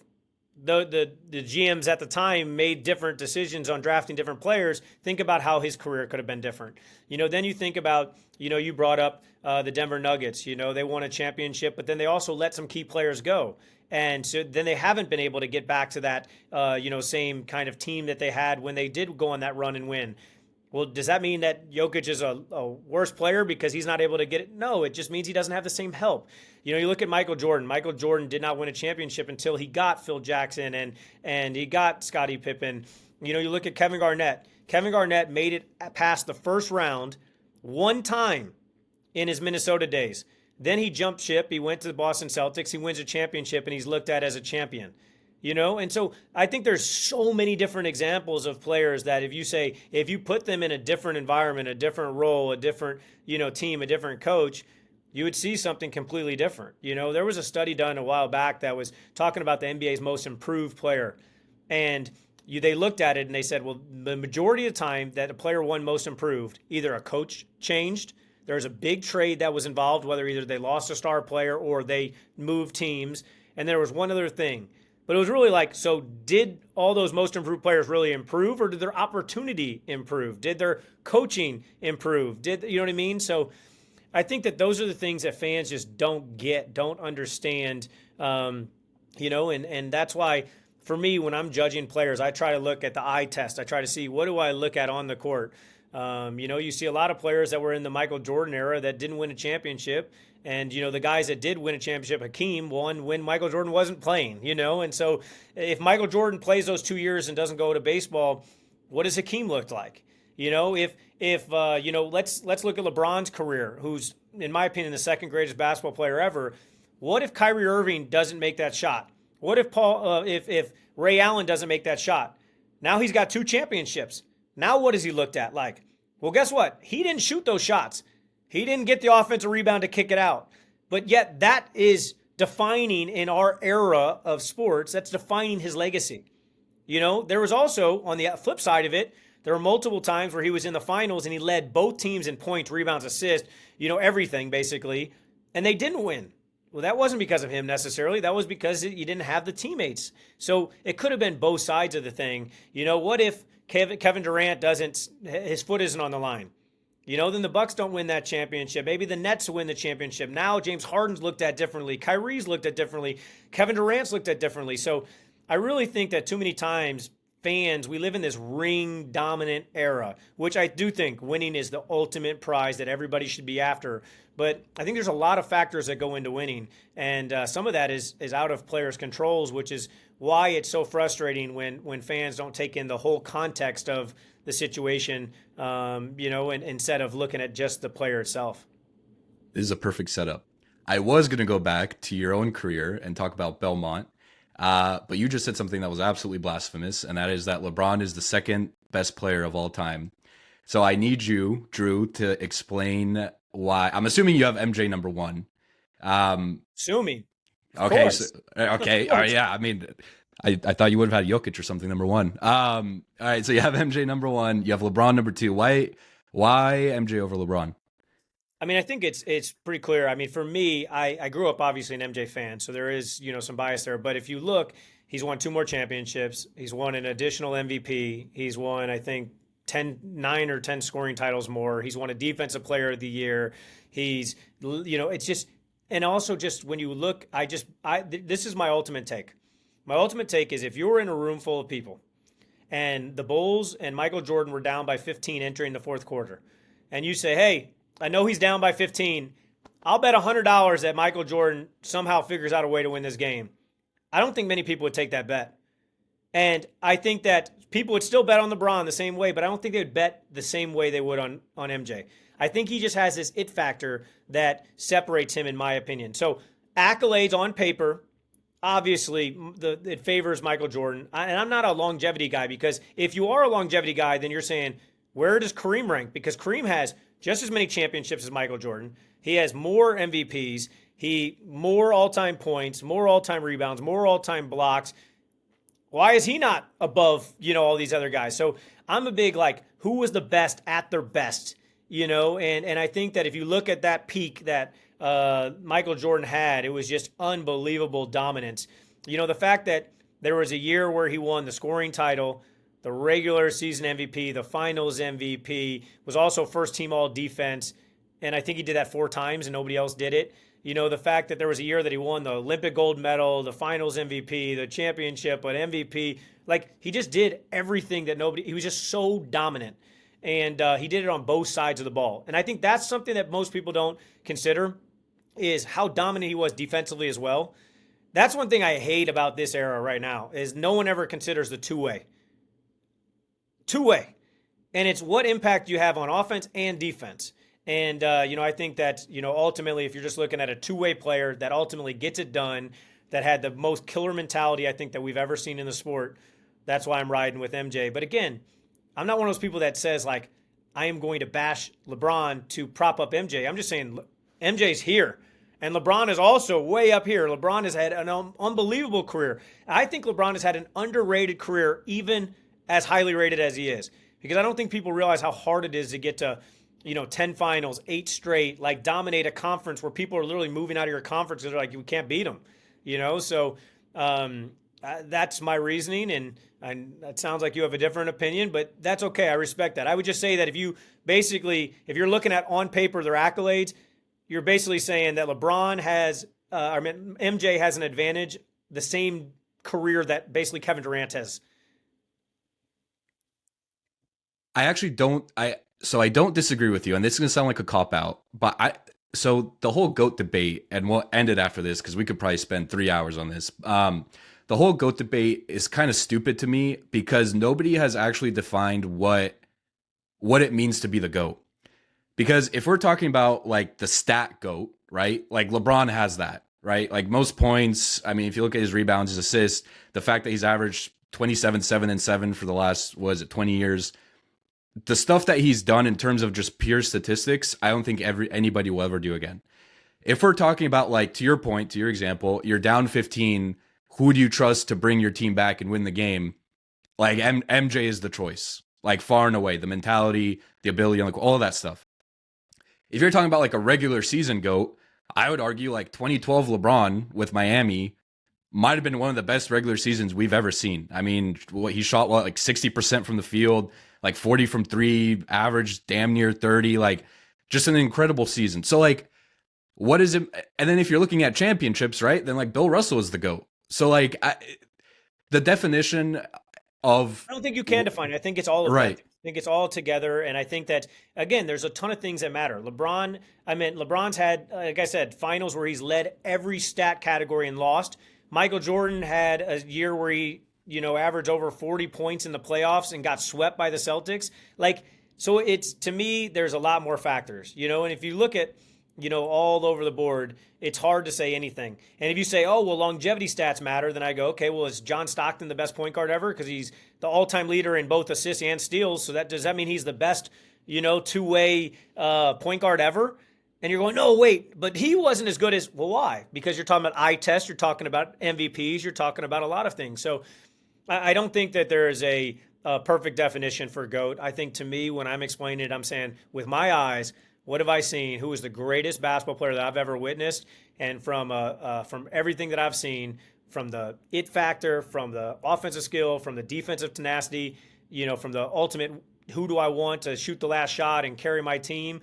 the GMs at the time made different decisions on drafting different players, think about how his career could have been different. Then you think about, you brought up the Denver Nuggets. They won a championship, but then they also let some key players go. And so then they haven't been able to get back to that, same kind of team that they had when they did go on that run and win. Well, does that mean that Jokic is a worse player because he's not able to get it? No, it just means he doesn't have the same help. You look at Michael Jordan. Michael Jordan did not win a championship until he got Phil Jackson and he got Scottie Pippen. You look at Kevin Garnett. Kevin Garnett made it past the first round one time in his Minnesota days. Then he jumped ship. He went to the Boston Celtics. He wins a championship, and he's looked at as a champion. And so I think there's so many different examples of players that if you put them in a different environment, a different role, a different, team, a different coach, you would see something completely different. There was a study done a while back that was talking about the NBA's most improved player. And they looked at it and they said, well, the majority of the time that a player won most improved, either a coach changed, there was a big trade that was involved, whether either they lost a star player or they moved teams. And there was one other thing. But it was really like, so did all those most improved players really improve, or did their opportunity improve? Did their coaching improve? You know what I mean? So I think that those are the things that fans just don't get, don't understand, and that's why for me, when I'm judging players, I try to look at the eye test. I try to see, what do I look at on the court? You see a lot of players that were in the Michael Jordan era that didn't win a championship. And, the guys that did win a championship, Hakeem won when Michael Jordan wasn't playing, And so if Michael Jordan plays those 2 years and doesn't go to baseball, what does Hakeem look like? Let's look at LeBron's career, who's, in my opinion, the second greatest basketball player ever. What if Kyrie Irving doesn't make that shot? What if if Ray Allen doesn't make that shot? Now he's got 2 championships. Now what is he looked at like? Well, guess what? He didn't shoot those shots. He didn't get the offensive rebound to kick it out. But yet that is defining in our era of sports, that's defining his legacy. There was also, on the flip side of it, There were multiple times where he was in the finals and he led both teams in points, rebounds, assists, everything basically, and they didn't win. Well, that wasn't because of him necessarily. That was because you didn't have the teammates. So it could have been both sides of the thing. What if Kevin Durant doesn't, his foot isn't on the line? Then the Bucks don't win that championship. Maybe the Nets win the championship. Now James Harden's looked at differently. Kyrie's looked at differently. Kevin Durant's looked at differently. So I really think that too many times fans, we live in this ring dominant era, which I do think winning is the ultimate prize that everybody should be after. But I think there's a lot of factors that go into winning, and some of that is out of players' controls, which is why it's so frustrating when fans don't take in the whole context of the situation, and instead of looking at just the player itself. This is a perfect setup. I was going to go back to your own career and talk about Belmont, but you just said something that was absolutely blasphemous, and that is that LeBron is the second best player of all time. So I need you, Drew, to explain why. I'm assuming you have MJ number one. Assuming. Okay. Okay. All right, yeah. I mean, I thought you would have had Jokic or something number one. All right. So you have MJ number one. You have LeBron number two. Why MJ over LeBron? I mean, I think it's pretty clear. I mean, for me, I grew up obviously an MJ fan, so there is some bias there. But if you look, he's won 2 more championships. He's won an additional MVP. He's won, I think, 9 or 10 scoring titles more. He's won a Defensive Player of the Year. He's, it's just, and also just when you look, this is my ultimate take. My ultimate take is if you were in a room full of people and the Bulls and Michael Jordan were down by 15 entering the fourth quarter, and you say, hey, I know he's down by 15. I'll bet $100 that Michael Jordan somehow figures out a way to win this game. I don't think many people would take that bet. And I think that people would still bet on LeBron the same way, but I don't think they would bet the same way they would on MJ. I think he just has this it factor that separates him, in my opinion. So accolades on paper, obviously, it favors Michael Jordan. And I'm not a longevity guy, because if you are a longevity guy, then you're saying, where does Kareem rank? Because Kareem has just as many championships as Michael Jordan. He has more MVPs. More all-time points, more all-time rebounds, more all-time blocks. Why is he not above, all these other guys? So I'm a big, who was the best at their best, and I think that if you look at that peak that Michael Jordan had, it was just unbelievable dominance. The fact that there was a year where he won the scoring title, the regular season MVP, the finals MVP, was also first team all defense, and I think he did that 4 times and nobody else did it. The fact that there was a year that he won the Olympic gold medal, the finals MVP, the championship, but MVP, he just did everything that he was just so dominant. And he did it on both sides of the ball. And I think that's something that most people don't consider, is how dominant he was defensively as well. That's one thing I hate about this era right now, is no one ever considers the two-way. Two-way. And it's what impact you have on offense and defense. And, I think that, ultimately, if you're just looking at a two-way player that ultimately gets it done, that had the most killer mentality I think that we've ever seen in the sport, that's why I'm riding with MJ. But again, I'm not one of those people that says, I am going to bash LeBron to prop up MJ. I'm just saying MJ's here. And LeBron is also way up here. LeBron has had an unbelievable career. I think LeBron has had an underrated career, even as highly rated as he is. Because I don't think people realize how hard it is to get to 10 finals, 8 straight, dominate a conference where people are literally moving out of your conference because they're like, you can't beat them, So that's my reasoning, and it sounds like you have a different opinion, but that's okay. I respect that. I would just say that if you're looking at on paper their accolades, you're basically saying that LeBron MJ has an advantage, the same career that basically Kevin Durant has. I actually don't. So I don't disagree with you, and this is going to sound like a cop-out, but so the whole GOAT debate, and we'll end it after this because we could probably spend 3 hours on this. The whole GOAT debate is kind of stupid to me because nobody has actually defined what it means to be the GOAT. Because if we're talking about the stat GOAT, right? LeBron has that, right? Most points, I mean, if you look at his rebounds, his assists, the fact that he's averaged 27, 7, and 7 for the last, 20 years, the stuff that he's done in terms of just pure statistics, I don't think anybody will ever do again. If we're talking about, to your point, to your example, you're down 15, who do you trust to bring your team back and win the game? MJ is the choice. like far and away. The mentality, the ability, like all of that stuff. If you're talking about like a regular season GOAT, I would argue like 2012 LeBron with Miami might have been one of the best regular seasons we've ever seen. I mean, he shot like 60% from the field, like 40 from three, average damn near 30, like just an incredible season. So like, what is it? And then if you're looking at championships, right, then like Bill Russell is the GOAT. So like the definition of, I don't think you can define it. I think it's all of that. right, I think it's all together. And I think that, again, there's a ton of things that matter. LeBron's had, like I said, finals where he's led every stat category and lost. Michael Jordan had a year where he, averaged over 40 points in the playoffs and got swept by the Celtics. Like, so it's, to me, there's a lot more factors, and if you look at, all over the board, it's hard to say anything. And if you say, oh, well, longevity stats matter, then I go, okay, well, is John Stockton the best point guard ever? Because he's the all-time leader in both assists and steals. So does that mean he's the best, two-way point guard ever? And you're going, no, wait, but he wasn't as good as, well, why? Because you're talking about eye test, you're talking about MVPs, you're talking about a lot of things. So I don't think that there is a perfect definition for GOAT. I think, to me, when I'm explaining it, I'm saying, with my eyes, what have I seen? Who is the greatest basketball player that I've ever witnessed? And from everything that I've seen, from the it factor, from the offensive skill, from the defensive tenacity, from the ultimate, who do I want to shoot the last shot and carry my team?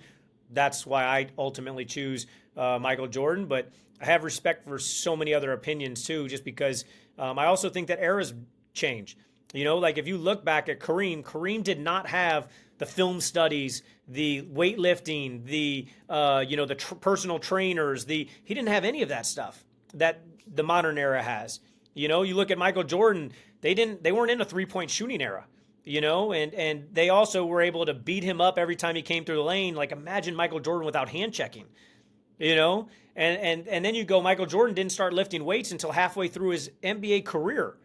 That's why I ultimately choose Michael Jordan. But I have respect for so many other opinions too, just because I also think that eras change. Like if you look back at Kareem did not have the film studies, the weightlifting, the personal trainers. He didn't have any of that stuff that the modern era has. You look at Michael Jordan. They weren't in a 3-point shooting era. And they also were able to beat him up every time he came through the lane. Like, imagine Michael Jordan without hand checking. And then you go, Michael Jordan didn't start lifting weights until halfway through his NBA career.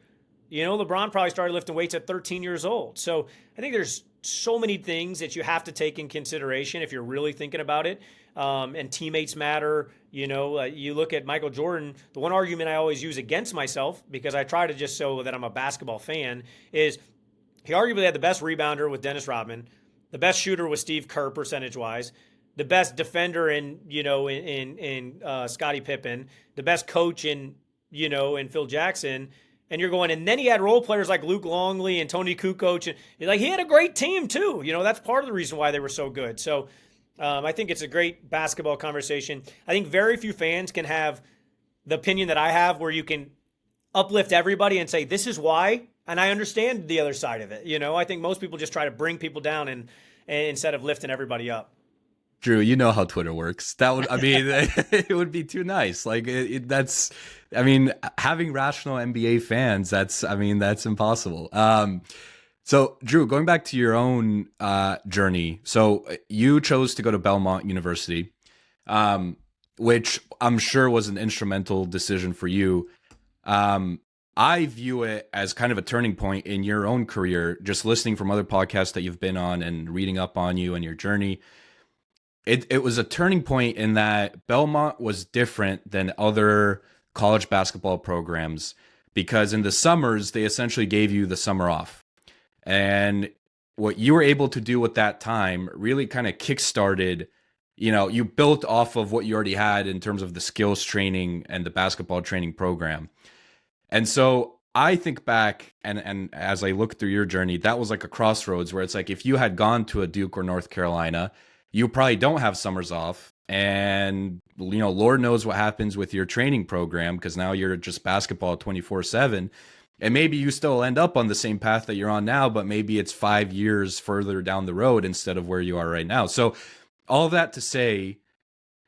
LeBron probably started lifting weights at 13 years old. So I think there's so many things that you have to take in consideration if you're really thinking about it. And teammates matter. You look at Michael Jordan, the one argument I always use against myself, because I try to just show that I'm a basketball fan, is he arguably had the best rebounder with Dennis Rodman, the best shooter with Steve Kerr percentage-wise, the best defender in Scottie Pippen, the best coach in Phil Jackson. And you're going, and then he had role players like Luke Longley and Tony Kukoc, and like he had a great team too. That's part of the reason why they were so good. So I think it's a great basketball conversation. I think very few fans can have the opinion that I have, where you can uplift everybody and say, this is why. And I understand the other side of it. I think most people just try to bring people down and instead of lifting everybody up. Drew, you know how Twitter works. It would be too nice. Like having rational NBA fans, that's impossible. So Drew, going back to your own journey. So you chose to go to Belmont University, which I'm sure was an instrumental decision for you. I view it as kind of a turning point in your own career, just listening from other podcasts that you've been on and reading up on you and your journey. It was a turning point in that Belmont was different than other college basketball programs, because in the summers, they essentially gave you the summer off. And what you were able to do with that time really kind of kickstarted, you built off of what you already had in terms of the skills training and the basketball training program. And so I think back, and as I look through your journey, that was like a crossroads where it's like, if you had gone to a Duke or North Carolina, you probably don't have summers off. And, Lord knows what happens with your training program, because now you're just basketball 24/7. And maybe you still end up on the same path that you're on now, but maybe it's 5 years further down the road instead of where you are right now. So all of that to say,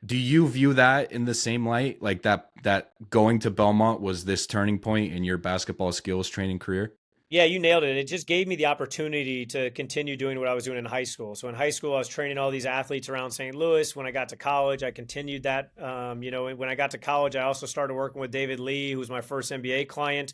do you view that in the same light? Like that going to Belmont was this turning point in your basketball skills training career? Yeah, you nailed it. It just gave me the opportunity to continue doing what I was doing in high school. So in high school, I was training all these athletes around St. Louis. When I got to college, I continued that. When I got to college, I also started working with David Lee, who was my first NBA client.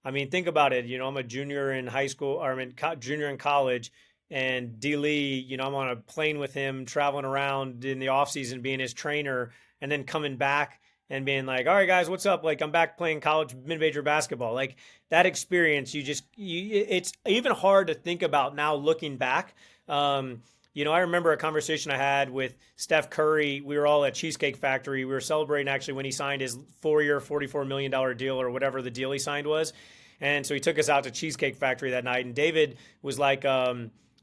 I mean, think about it. I'm a junior in high school, or junior in college, and D. Lee, I'm on a plane with him, traveling around in the off season, being his trainer, and then coming back and being like, all right, guys, what's up? Like, I'm back playing college mid-major basketball. Like, that experience, it's even hard to think about now looking back. I remember a conversation I had with Steph Curry. We were all at Cheesecake Factory. We were celebrating actually when he signed his 4-year, $44 million deal, or whatever the deal he signed was. And so he took us out to Cheesecake Factory that night. And David was like,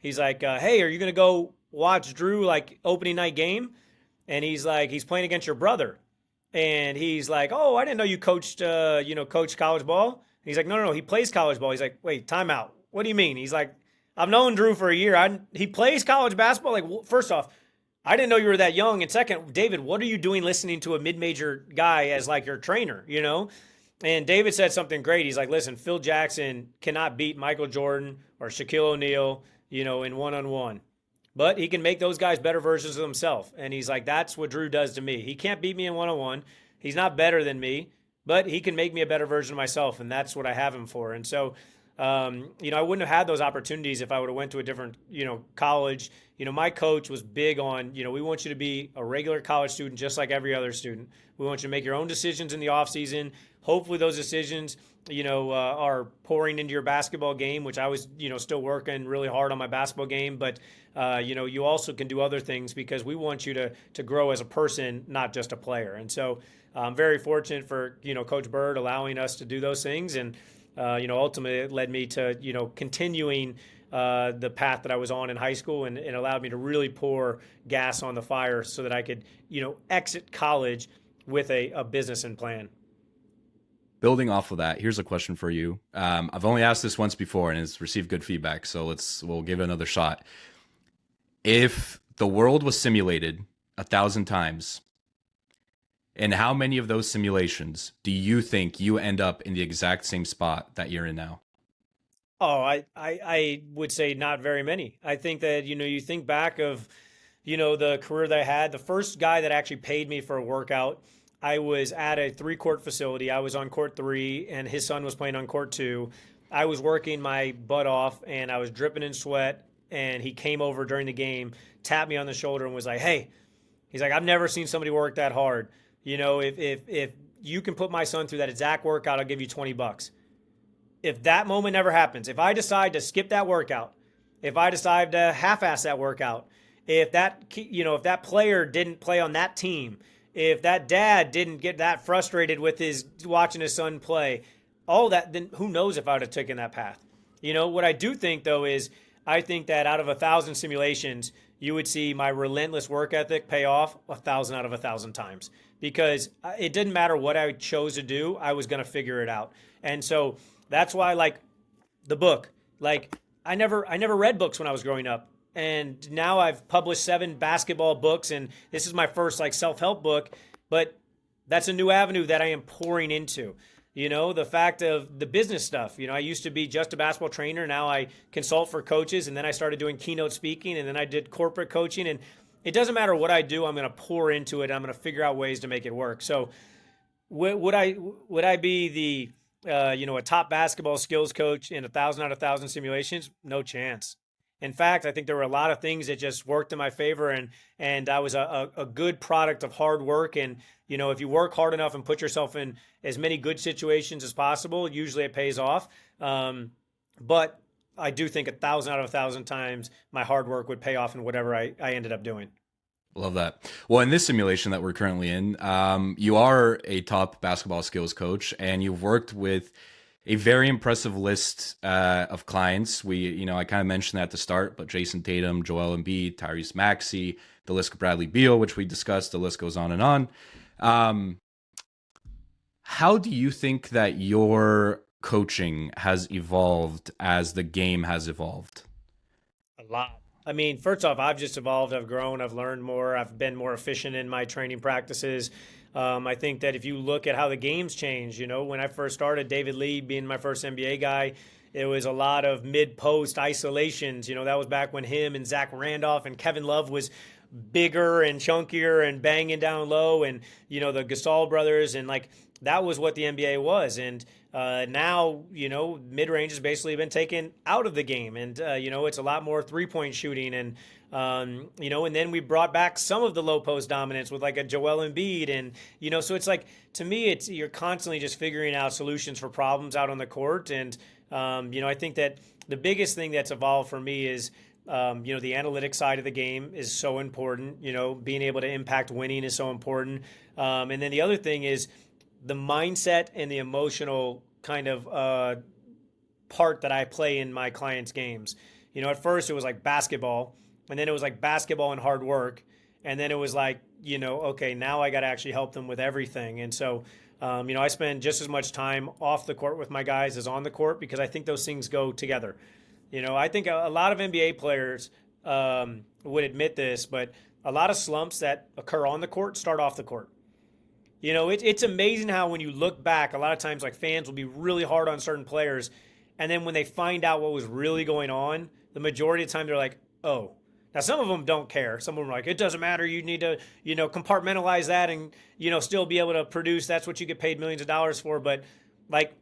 he's like, hey, are you going to go watch Drew like opening night game? And he's like, he's playing against your brother. And he's like, oh, I didn't know you coached college ball. And he's like, no, he plays college ball. He's like, wait, timeout. What do you mean? He's like, I've known Drew for a year. He plays college basketball. Like, first off, I didn't know you were that young. And second, David, what are you doing listening to a mid-major guy as like your trainer, And David said something great. He's like, listen, Phil Jackson cannot beat Michael Jordan or Shaquille O'Neal, in one-on-one. But he can make those guys better versions of himself. And he's like, that's what Drew does to me. He can't beat me in one-on-one. He's not better than me, but he can make me a better version of myself. And that's what I have him for. And so, I wouldn't have had those opportunities if I would have went to a different, college. My coach was big on, we want you to be a regular college student just like every other student. We want you to make your own decisions in the off season. Hopefully those decisions, are pouring into your basketball game, which I was, still working really hard on my basketball game. But, you also can do other things because we want you to grow as a person, not just a player. And so I'm very fortunate for, Coach Bird allowing us to do those things. And, ultimately it led me to, continuing the path that I was on in high school and allowed me to really pour gas on the fire so that I could, exit college with a business and plan. Building off of that, here's a question for you. I've only asked this once before and it's received good feedback, so we'll give it another shot. If the world was simulated 1,000 times, in how many of those simulations do you think you end up in the exact same spot that you're in now? Oh, I would say not very many. I think that, you think back of, the career that I had. The first guy that actually paid me for a workout, I was at a 3-court facility. I was on court 3 and his son was playing on court 2. I was working my butt off and I was dripping in sweat. And he came over during the game, tapped me on the shoulder and was like, hey, he's like, I've never seen somebody work that hard. If you can put my son through that exact workout, I'll give you $20. If that moment never happens, if I decide to skip that workout, if I decide to half-ass that workout, if that player didn't play on that team, if that dad didn't get that frustrated with watching his son play, all that, then who knows if I would have taken that path. What I do think though is I think that out of 1,000 simulations, you would see my relentless work ethic pay off 1,000 out of 1,000 times because it didn't matter what I chose to do. I was going to figure it out. And so that's why, like the book, like I never read books when I was growing up. And now I've published 7 basketball books and this is my first like self-help book, but that's a new avenue that I am pouring into. The fact of the business stuff. I used to be just a basketball trainer. Now I consult for coaches, and then I started doing keynote speaking, and then I did corporate coaching. And it doesn't matter what I do, I'm going to pour into it. I'm going to figure out ways to make it work. So would I be the a top basketball skills coach in 1,000 out of 1,000 simulations? No chance. In fact, I think there were a lot of things that just worked in my favor, and I was a good product of hard work. And if you work hard enough and put yourself in as many good situations as possible, usually it pays off. But I do think 1,000 out of 1,000 times my hard work would pay off in whatever I ended up doing. Love that. Well, in this simulation that we're currently in, you are a top basketball skills coach, and you've worked with a very impressive list of clients. I kind of mentioned that at the start, but Jayson Tatum, Joel Embiid, Tyrese Maxey, the list of Bradley Beal, which we discussed, the list goes on and on. How do you think that your coaching has evolved as the game has evolved? A lot. I mean, first off, I've just evolved. I've grown. I've learned more. I've been more efficient in my training practices. I think that if you look at how the game's changed, when I first started, David Lee being my first NBA guy, it was a lot of mid-post isolations. That was back when him and Zach Randolph and Kevin Love was bigger and chunkier and banging down low, and the Gasol brothers, and like that was what the NBA was. And now mid range has basically been taken out of the game, and it's a lot more 3-point shooting, and and then we brought back some of the low post dominance with like a Joel Embiid, and so it's like, to me, it's you're constantly just figuring out solutions for problems out on the court. And I think that the biggest thing that's evolved for me is the analytic side of the game is so important. Being able to impact winning is so important. And then the other thing is the mindset and the emotional kind of part that I play in my clients' games. At first it was like basketball, and then it was like basketball and hard work, and then it was like, okay, now I got to actually help them with everything. And so, I spend just as much time off the court with my guys as on the court, because I think those things go together. I think a lot of NBA players would admit this, but a lot of slumps that occur on the court start off the court. It's amazing how when you look back, a lot of times like fans will be really hard on certain players, and then when they find out what was really going on, the majority of the time they're like, oh. Now, some of them don't care. Some of them are like, it doesn't matter. You need to, compartmentalize that and, still be able to produce. That's what you get paid millions of dollars for. But like,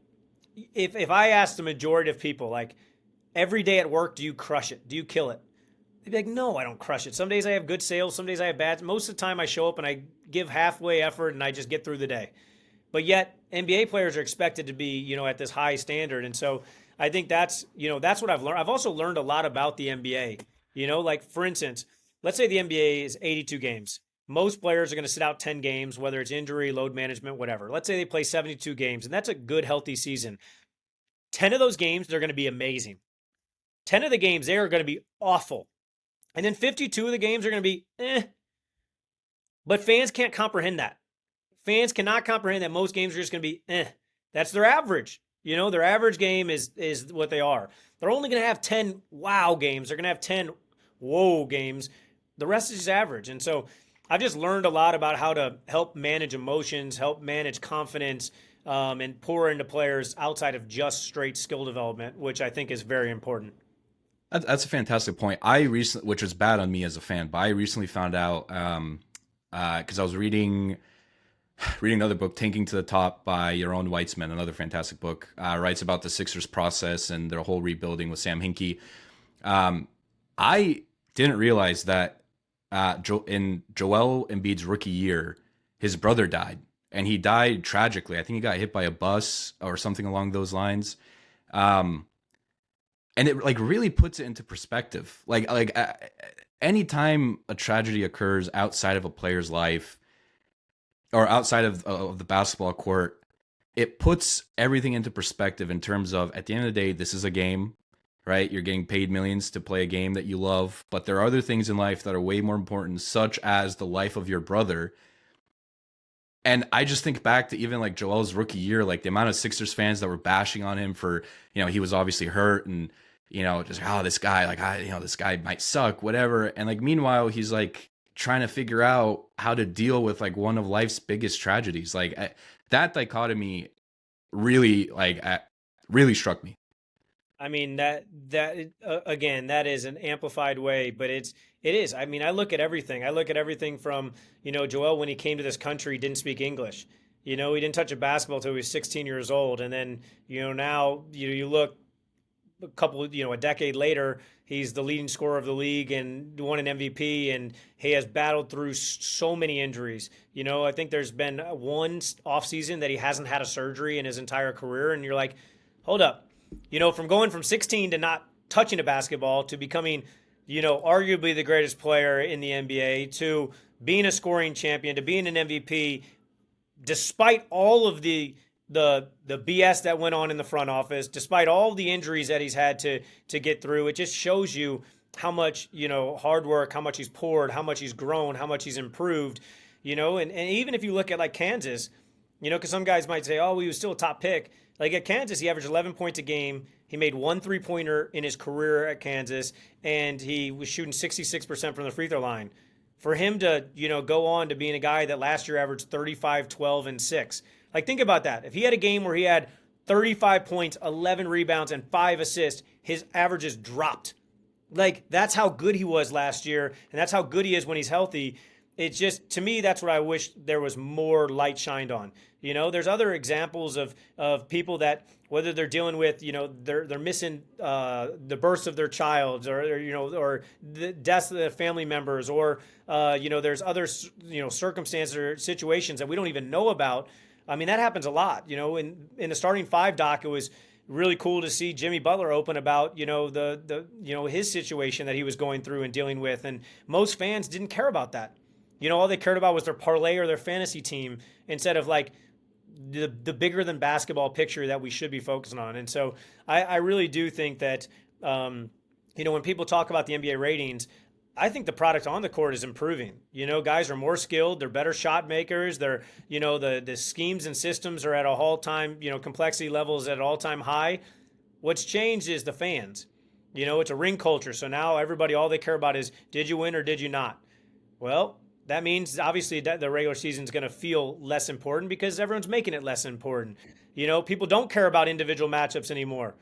if I ask the majority of people, like, every day at work, do you crush it? Do you kill it? They'd be like, no, I don't crush it. Some days I have good sales. Some days I have bad. Most of the time I show up and I give halfway effort and I just get through the day. But yet NBA players are expected to be, at this high standard. And so I think that's what I've learned. I've also learned a lot about the NBA. Like, for instance, let's say the NBA is 82 games. Most players are going to sit out 10 games, whether it's injury, load management, whatever. Let's say they play 72 games, and that's a good, healthy season. 10 of those games, they're going to be amazing. 10 of the games, they are going to be awful. And then 52 of the games are going to be But fans can't comprehend that. Fans cannot comprehend that most games are just going to be That's their average. Their average game is what they are. They're only going to have 10 wow games. They're going to have 10 whoa games. The rest is just average. And so I've just learned a lot about how to help manage emotions, help manage confidence, and pour into players outside of just straight skill development, which I think is very important. That's a fantastic point. I recently, which was bad on me as a fan, but I recently found out because I was reading another book, Tanking to the Top by Yaron Weitzman, another fantastic book, writes about the Sixers process and their whole rebuilding with Sam Hinkie. I didn't realize that in Joel Embiid's rookie year, his brother died, and he died tragically. I think he got hit by a bus or something along those lines. And it like really puts it into perspective. Like anytime a tragedy occurs outside of a player's life, or outside of the basketball court, it puts everything into perspective in terms of, at the end of the day, this is a game, right? You're getting paid millions to play a game that you love, but there are other things in life that are way more important, such as the life of your brother. And I just think back to even like Joel's rookie year, like the amount of Sixers fans that were bashing on him for, he was obviously hurt, and, just, this guy, like, this guy might suck, whatever. And like, meanwhile, he's like trying to figure out how to deal with like one of life's biggest tragedies. Like that dichotomy really really struck me. I mean, that again, that is an amplified way, but it is. I mean, I look at everything. I look at everything from, Joel, when he came to this country, didn't speak English. He didn't touch a basketball until he was 16 years old. And then, now, you look a decade later, he's the leading scorer of the league and won an MVP, and he has battled through so many injuries. I think there's been one offseason that he hasn't had a surgery in his entire career. And you're like, hold up. From going from 16 to not touching a basketball to becoming, arguably the greatest player in the NBA, to being a scoring champion, to being an MVP, despite all of the BS that went on in the front office, despite all the injuries that he's had to get through. It just shows you how much, hard work, how much he's poured, how much he's grown, how much he's improved, and even if you look at like Kansas, because some guys might say, oh, he was still a top pick. Like at Kansas, he averaged 11 points a game. He made 1 3-pointer in his career at Kansas, and he was shooting 66% from the free throw line. For him to, go on to being a guy that last year averaged 35, 12, and 6. Like, think about that. If he had a game where he had 35 points, 11 rebounds, and 5 assists, his averages dropped. Like, that's how good he was last year, and that's how good he is when he's healthy. It's just, to me, that's what I wish there was more light shined on. There's other examples of people that, whether they're dealing with, they're missing the births of their child, or the deaths of their family members, or there's other circumstances or situations that we don't even know about. I mean, that happens a lot. In the starting five doc, it was really cool to see Jimmy Butler open about his situation that he was going through and dealing with, and most fans didn't care about that. All they cared about was their parlay or their fantasy team, instead of like the bigger than basketball picture that we should be focusing on. And so I really do think that when people talk about the NBA ratings, I think the product on the court is improving. Guys are more skilled. They're better shot makers. They're, the schemes and systems are at a all-time, complexity levels at an all-time high. What's changed is the fans. It's a ring culture. So now everybody, all they care about is, did you win or did you not? Well, that means obviously that the regular season is going to feel less important because everyone's making it less important. People don't care about individual matchups anymore.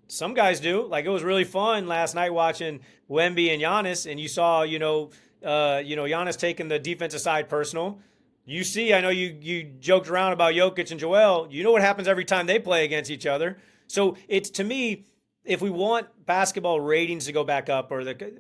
Some guys do. Like, it was really fun last night watching Wemby and Giannis, and you saw, Giannis taking the defensive side personal. I know you joked around about Jokic and Joel. You know what happens every time they play against each other. So it's, to me, if we want basketball ratings to go back up,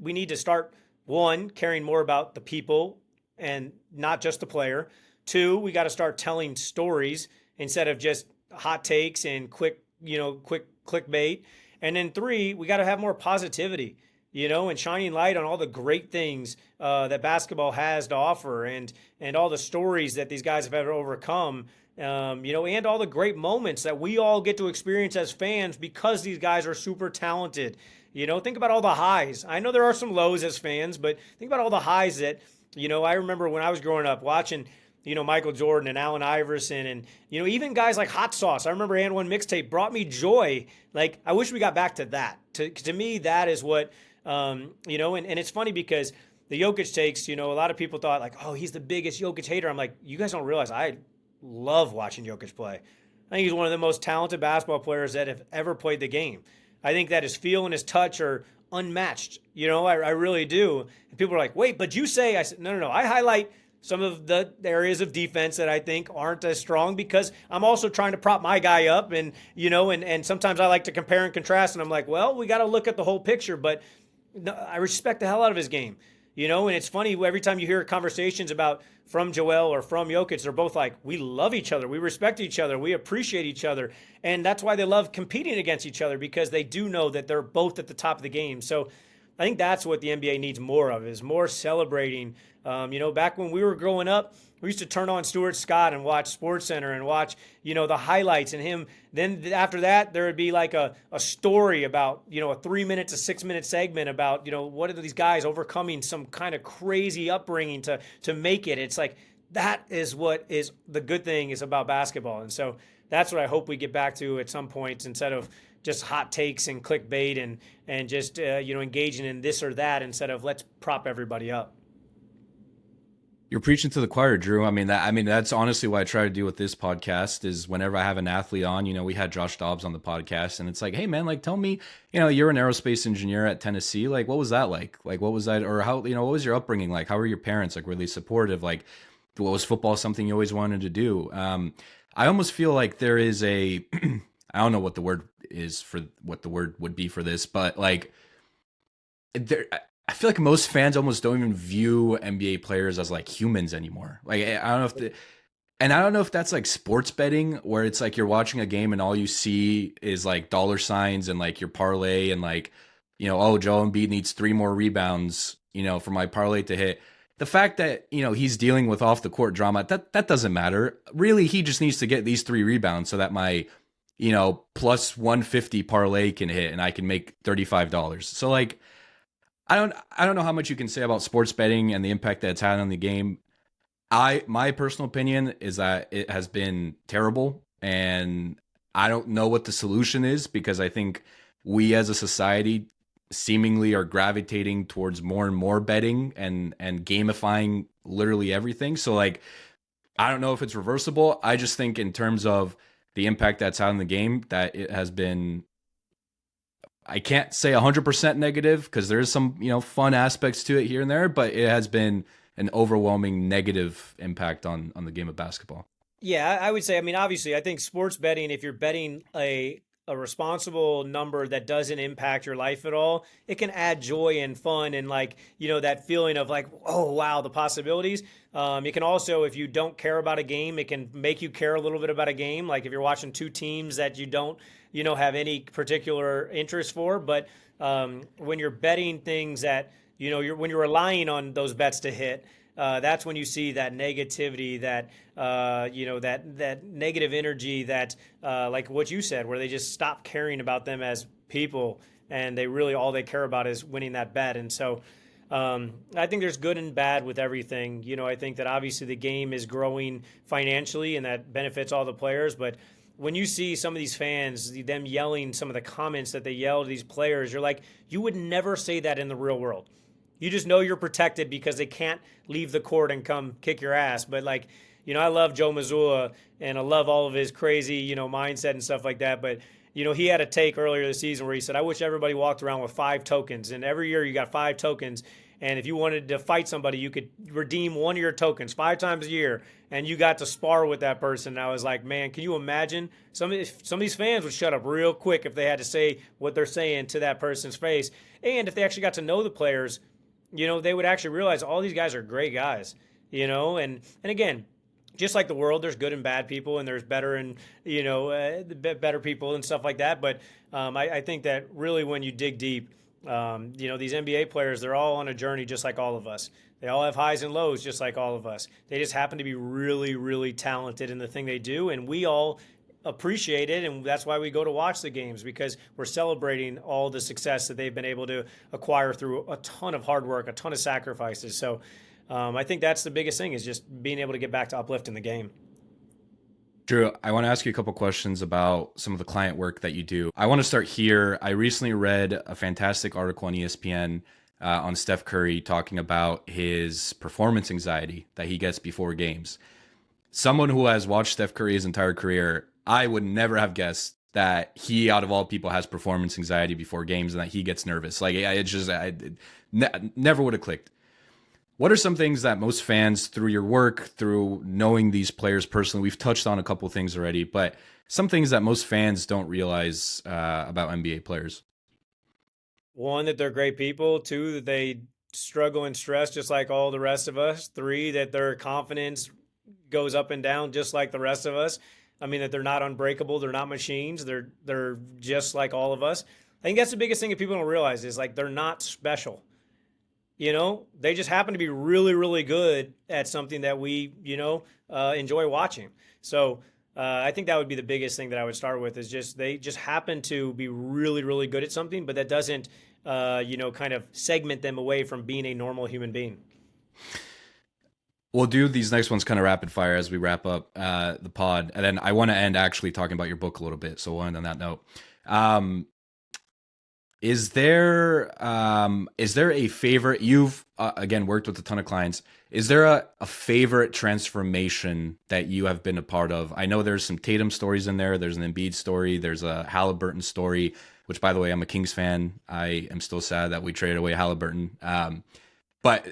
we need to start, one, caring more about the people and not just the player. Two, we got to start telling stories instead of just hot takes and quick clickbait. And then three, we got to have more positivity, and shining light on all the great things that basketball has to offer, and all the stories that these guys have ever overcome, and all the great moments that we all get to experience as fans because these guys are super talented. Think about all the highs. I know there are some lows as fans, but think about all the highs that, I remember when I was growing up watching, Michael Jordan and Allen Iverson, and, even guys like Hot Sauce. I remember And One Mixtape brought me joy. Like, I wish we got back to that. To me, that is what, and it's funny because the Jokic takes, a lot of people thought like, oh, he's the biggest Jokic hater. I'm like, you guys don't realize I love watching Jokic play. I think he's one of the most talented basketball players that have ever played the game. I think that his feel and his touch are unmatched. I really do. And people are like, wait, but you say, I said, no. I highlight some of the areas of defense that I think aren't as strong because I'm also trying to prop my guy up, and and sometimes I like to compare and contrast, and I'm like, well, we got to look at the whole picture, but no, I respect the hell out of his game. And it's funny, every time you hear conversations about from Joel or from Jokic, they're both like, we love each other, we respect each other, we appreciate each other. And that's why they love competing against each other, because they do know that they're both at the top of the game. So I think that's what the NBA needs more of, is more celebrating. Back when we were growing up, we used to turn on Stuart Scott and watch SportsCenter and watch, the highlights and him. Then after that, there would be like a story about, a 3 minute to 6 minute segment about, what are these guys overcoming some kind of crazy upbringing to make it. It's like, that is what is the good thing is about basketball. And so that's what I hope we get back to at some point, instead of just hot takes and clickbait and just, engaging in this or that, instead of let's prop everybody up. You're preaching to the choir, Drew. I mean, that's honestly what I try to do with this podcast is whenever I have an athlete on, we had Josh Dobbs on the podcast, and it's like, hey man, like, tell me, you're an aerospace engineer at Tennessee. Like, what was that like? Like, what was that, or how, what was your upbringing like? How were your parents? Like, were they supportive? Like, what, was football something you always wanted to do? I almost feel like there is I don't know what the word is for what the word would be for this, but like I feel like most fans almost don't even view NBA players as like humans anymore. Like, I don't know if and I don't know if that's like sports betting, where it's like you're watching a game and all you see is like dollar signs and like your parlay and like, oh, Joel Embiid needs 3 more rebounds, for my parlay to hit. The fact that, he's dealing with off the court drama, that doesn't matter. Really, he just needs to get these 3 rebounds so that my, plus 150 parlay can hit and I can make $35. So like, I don't know how much you can say about sports betting and the impact that it's had on the game. My personal opinion is that it has been terrible, and I don't know what the solution is, because I think we as a society seemingly are gravitating towards more and more betting and gamifying literally everything. So like, I don't know if it's reversible. I just think in terms of the impact that's had on the game, that it has been I can't say 100% negative because there's some, fun aspects to it here and there, but it has been an overwhelming negative impact on the game of basketball. Yeah, I would say, I mean, obviously, I think sports betting, if you're betting a responsible number that doesn't impact your life at all, it can add joy and fun and like, that feeling of like, oh, wow, the possibilities. It can also, if you don't care about a game, it can make you care a little bit about a game. Like if you're watching two teams that you don't, have any particular interest for. But when you're betting things that, when you're relying on those bets to hit, that's when you see that negativity, that that negative energy, that like what you said, where they just stop caring about them as people, and they really all they care about is winning that bet. And so, I think there's good and bad with everything. I think that obviously the game is growing financially, and that benefits all the players, but when you see some of these fans, them yelling some of the comments that they yell to these players, you're like, you would never say that in the real world. You just know you're protected because they can't leave the court and come kick your ass. But like, I love Joe Mazzulla and I love all of his crazy, mindset and stuff like that. But, he had a take earlier this season where he said, I wish everybody walked around with 5 tokens. And every year you got 5 tokens. And if you wanted to fight somebody, you could redeem one of your tokens 5 times a year. And you got to spar with that person. And I was like, man, can you imagine? Some of these fans would shut up real quick if they had to say what they're saying to that person's face. And if they actually got to know the players, they would actually realize all these guys are great guys, and again, just like the world, there's good and bad people, and there's better and, better people and stuff like that. But I think that really when you dig deep, these NBA players, they're all on a journey just like all of us. They all have highs and lows just like all of us. They just happen to be really, really talented in the thing they do, and we all appreciate it, and that's why we go to watch the games, because we're celebrating all the success that they've been able to acquire through a ton of hard work, a ton of sacrifices. So I think that's the biggest thing, is just being able to get back to uplifting the game. Drew, I want to ask you a couple questions about some of the client work that you do. I want to start here. I recently read a fantastic article on ESPN on Steph Curry talking about his performance anxiety that he gets before games. Someone who has watched Steph Curry's entire career, I would never have guessed that he, out of all people, has performance anxiety before games and that he gets nervous. Like, never would have clicked. What are some things that most fans, through your work, through knowing these players personally, we've touched on a couple things already, but some things that most fans don't realize about NBA players? One, that they're great people. 2, that they struggle and stress just like all the rest of us. 3, that their confidence goes up and down just like the rest of us. I mean, that they're not unbreakable. They're not machines. They're just like all of us. I think that's the biggest thing that people don't realize, is like they're not special. They just happen to be really, really good at something that we, enjoy watching. So I think that would be the biggest thing that I would start with, is just they just happen to be really, really good at something, but that doesn't, kind of segment them away from being a normal human being. We'll do these next ones kind of rapid fire as we wrap up the pod. And then I want to end actually talking about your book a little bit. So we'll end on that note. Is there a favorite? You've again worked with a ton of clients. Is there a favorite transformation that you have been a part of? I know there's some Tatum stories in there. There's an Embiid story. There's a Halliburton story, which, by the way, I'm a Kings fan. I am still sad that we traded away Halliburton. But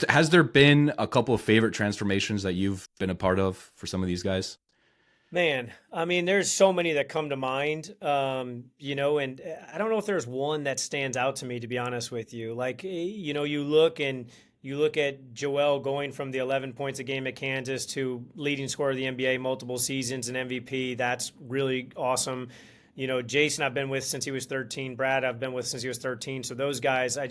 has there been a couple of favorite transformations that you've been a part of for some of these guys? Man, I mean, there's so many that come to mind, and I don't know if there's one that stands out to me, to be honest with you. Like, you look at Joel going from the 11 points a game at Kansas to leading scorer of the NBA multiple seasons and MVP. That's really awesome. Jayson I've been with since he was 13. Brad I've been with since he was 13. So those guys, I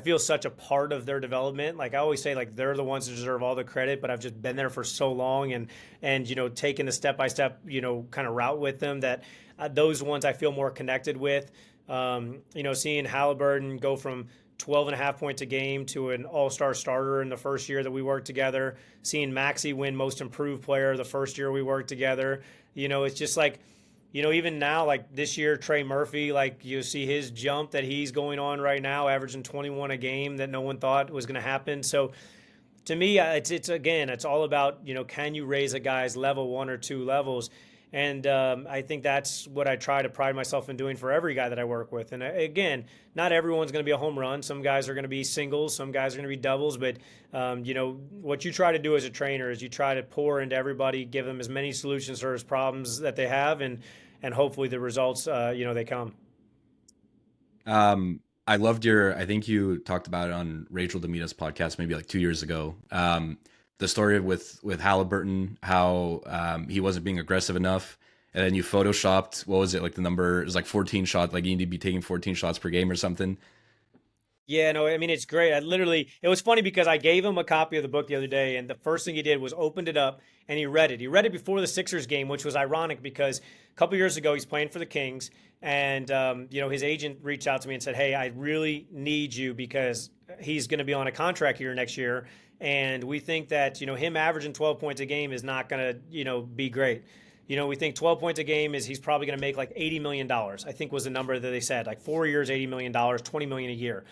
feel such a part of their development. Like I always say, like they're the ones that deserve all the credit, but I've just been there for so long and taken the step-by-step, kind of route with them, that those ones I feel more connected with. Seeing Halliburton go from 12 and a half points a game to an all-star starter in the first year that we worked together. Seeing Maxey win most improved player the first year we worked together. It's just like, even now, like this year, Trey Murphy, like you see his jump that he's going on right now, averaging 21 a game, that no one thought was going to happen. So to me, it's all about, can you raise a guy's level 1 or 2 levels? And I think that's what I try to pride myself in doing for every guy that I work with. And again, not everyone's going to be a home run. Some guys are going to be singles, some guys are going to be doubles. But what you try to do as a trainer is you try to pour into everybody, give them as many solutions for his problems that they have, and hopefully the results they come. I loved I think you talked about it on Rachel Demita's podcast maybe like 2 years ago. The story with Halliburton, how he wasn't being aggressive enough. And then you photoshopped, what was it, like the number, it was like 14 shots, like you need to be taking 14 shots per game or something. Yeah, no, I mean, it's great. It was funny because I gave him a copy of the book the other day, and the first thing he did was opened it up and he read it. He read it before the Sixers game, which was ironic because a couple years ago he's playing for the Kings, and his agent reached out to me and said, "Hey, I really need you because he's going to be on a contract here next year, and we think that him averaging 12 points a game is not going to be great." We think 12 points a game is he's probably going to make like $80 million, I think was the number that they said, like 4 years, $80 million, $20 million a year.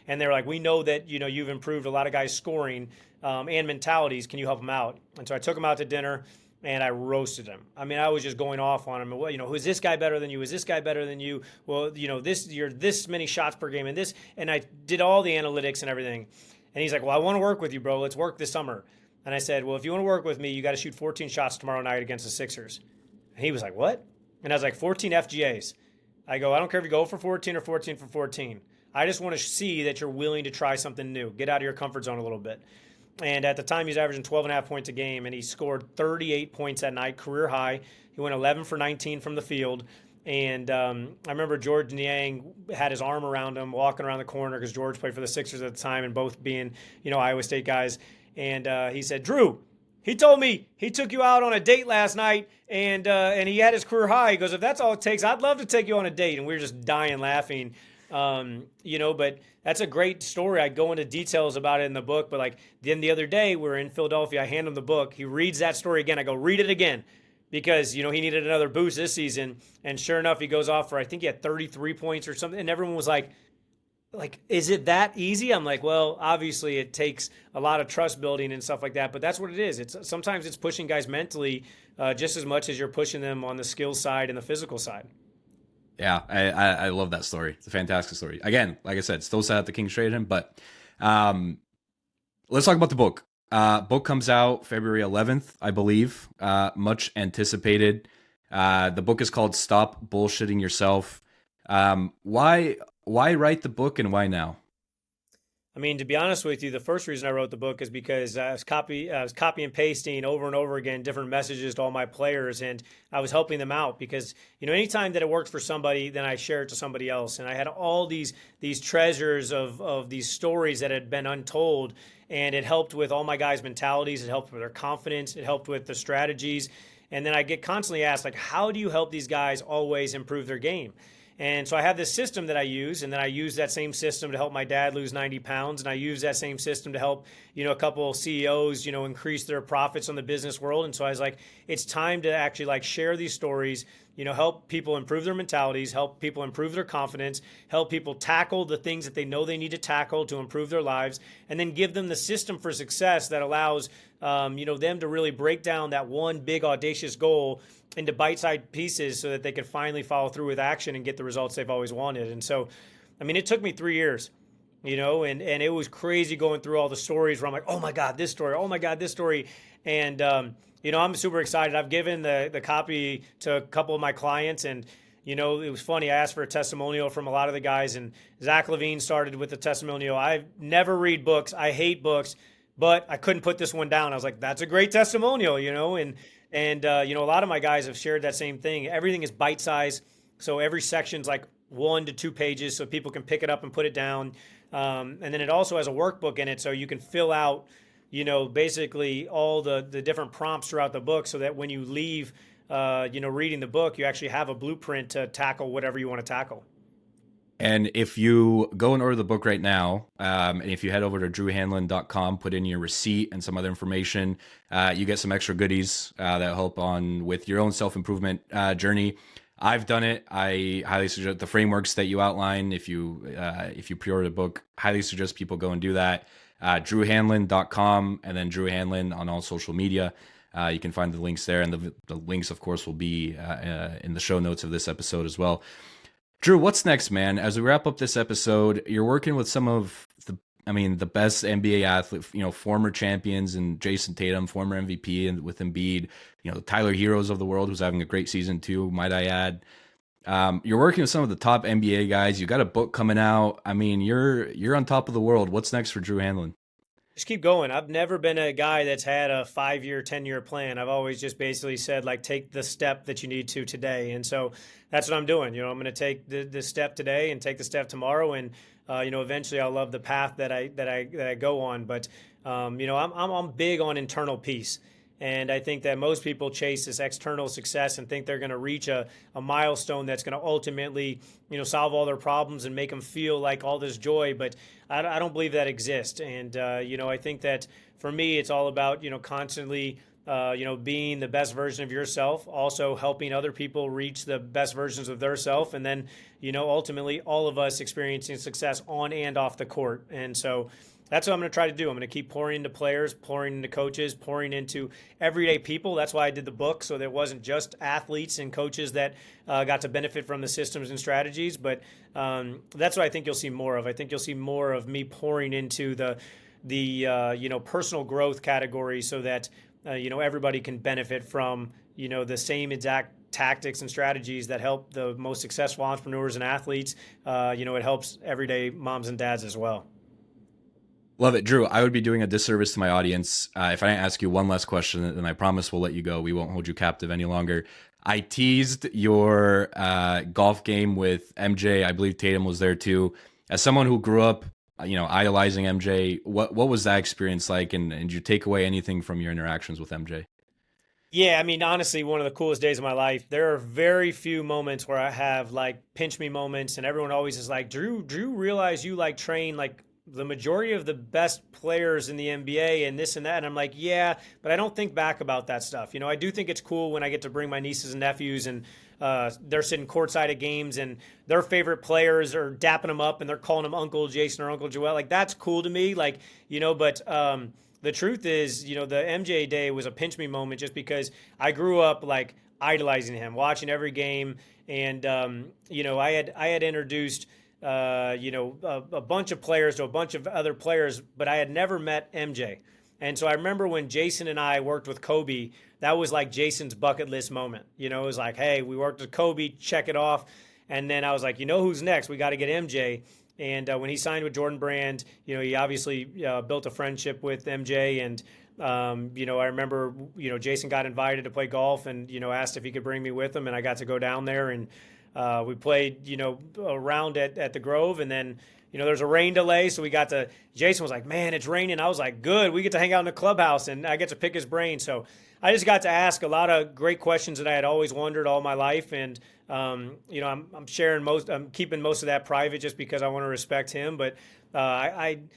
And they're like, we know that you've improved a lot of guys' scoring and mentalities. Can you help them out? And so I took him out to dinner and I roasted him. I mean, I was just going off on him. Well, who's this guy better than you? Is this guy better than you? Well, you're this many shots per game and this. And I did all the analytics and everything. And he's like, well, I want to work with you, bro. Let's work this summer. And I said, well, if you want to work with me, you got to shoot 14 shots tomorrow night against the Sixers. And he was like, what? And I was like, 14 FGAs. I go, I don't care if you go for 14 or 14 for 14. I just want to see that you're willing to try something new. Get out of your comfort zone a little bit. And at the time, he was averaging 12 and a half points a game, and he scored 38 points that night, career high. He went 11 for 19 from the field. And I remember George Niang had his arm around him, walking around the corner because George played for the Sixers at the time and both being, Iowa State guys. And he said, Drew, he told me he took you out on a date last night and he had his career high. He goes, if that's all it takes, I'd love to take you on a date. And we were just dying laughing. But that's a great story. I go into details about it in the book, but like then the other day we were in Philadelphia, I hand him the book. He reads that story again. I go, read it again because, he needed another boost this season. And sure enough, he goes off for, I think he had 33 points or something. And everyone was like, is it that easy? I'm like, well, obviously it takes a lot of trust building and stuff like that, but that's what it is. Sometimes it's pushing guys mentally just as much as you're pushing them on the skill side and the physical side. Yeah, I love that story. It's a fantastic story. Again, like I said, still sad that the Kings traded him, but let's talk about the book. Book comes out February 11th, I believe. Much anticipated. The book is called Stop Bullshitting Yourself. Why write the book and why now? I mean, to be honest with you, the first reason I wrote the book is because I was copy and pasting over and over again different messages to all my players, and I was helping them out because anytime that it worked for somebody, then I share it to somebody else, and I had all these treasures of these stories that had been untold, and it helped with all my guys' mentalities, it helped with their confidence, it helped with the strategies, and then I get constantly asked like, how do you help these guys always improve their game? And so I have this system that I use, and then I use that same system to help my dad lose 90 pounds, and I use that same system to help, a couple CEOs, increase their profits on the business world. And so I was like, it's time to actually share these stories, help people improve their mentalities, help people improve their confidence, help people tackle the things that they know they need to tackle to improve their lives, and then give them the system for success that allows, them to really break down that one big audacious goal into bite-sized pieces so that they can finally follow through with action and get the results they've always wanted. And so, I mean, it took me 3 years, and it was crazy going through all the stories where I'm like, oh my God, this story, oh my God, this story. And, I'm super excited. I've given the copy to a couple of my clients, and, it was funny. I asked for a testimonial from a lot of the guys, and Zach LaVine started with the testimonial. I never read books. I hate books, but I couldn't put this one down. I was like, that's a great testimonial, and a lot of my guys have shared that same thing. Everything is bite-sized, so every section's like 1 to 2 pages so people can pick it up and put it down. And then it also has a workbook in it so you can fill out, basically all the different prompts throughout the book so that when you leave, reading the book, you actually have a blueprint to tackle whatever you want to tackle. And if you go and order the book right now, and if you head over to drewhanlen.com, put in your receipt and some other information, you get some extra goodies that help on with your own self-improvement journey. I've done it. I highly suggest the frameworks that you outline. If you pre-order the book, highly suggest people go and do that. drewhanlen.com and then Drew Hanlen on all social media. You can find the links there, and the links, of course, will be in the show notes of this episode as well. Drew, what's next, man? As we wrap up this episode, you're working with some of the best NBA athletes, former champions, and Jayson Tatum, former MVP, and with Embiid, the Tyler Heroes of the world, who's having a great season too, might I add. You're working with some of the top NBA guys. You got a book coming out. I mean, you're on top of the world. What's next for Drew Hanlen? Just keep going. I've never been a guy that's had a 5-year, 10-year plan. I've always just basically said, like, take the step that you need to today. And so that's what I'm doing. I'm going to take the step today and take the step tomorrow. And, eventually I'll love the path that I go on. But, I'm big on internal peace. And I think that most people chase this external success and think they're going to reach a milestone that's going to ultimately, solve all their problems and make them feel like all this joy. But I don't believe that exists. And, I think that for me, it's all about, constantly, being the best version of yourself, also helping other people reach the best versions of their self. And then, ultimately all of us experiencing success on and off the court. And so that's what I'm going to try to do. I'm going to keep pouring into players, pouring into coaches, pouring into everyday people. That's why I did the book, so there wasn't just athletes and coaches that got to benefit from the systems and strategies. But that's what I think you'll see more of. I think you'll see more of me pouring into the personal growth category, so that everybody can benefit from the same exact tactics and strategies that help the most successful entrepreneurs and athletes. It helps everyday moms and dads as well. Love it. Drew, I would be doing a disservice to my audience if I didn't ask you one last question, and I promise we'll let you go. We won't hold you captive any longer. I teased your golf game with MJ. I believe Tatum was there too. As someone who grew up, idolizing MJ, what was that experience like? And did you take away anything from your interactions with MJ? Yeah, I mean, honestly, one of the coolest days of my life. There are very few moments where I have like pinch me moments, and everyone always is like, Drew, realize you like train like the majority of the best players in the NBA and this and that. And I'm like, yeah, but I don't think back about that stuff. I do think it's cool when I get to bring my nieces and nephews, and they're sitting courtside at games and their favorite players are dapping them up and they're calling them Uncle Jayson or Uncle Joel. Like, that's cool to me. Like, but the truth is, the MJ day was a pinch me moment, just because I grew up like idolizing him, watching every game. And, I had introduced a bunch of players to a bunch of other players, but I had never met MJ. And so I remember when Jayson and I worked with Kobe, that was like Jason's bucket list moment. It was like, hey, we worked with Kobe, check it off. And then I was like, who's next? We got to get MJ. And when he signed with Jordan Brand, he obviously built a friendship with MJ. And, I remember, Jayson got invited to play golf and, asked if he could bring me with him. And I got to go down there, and we played, a round at the Grove, and then, there's a rain delay. So Jayson was like, man, it's raining. I was like, good. We get to hang out in the clubhouse, and I get to pick his brain. So I just got to ask a lot of great questions that I had always wondered all my life. And, I'm keeping most of that private just because I want to respect him. But I'd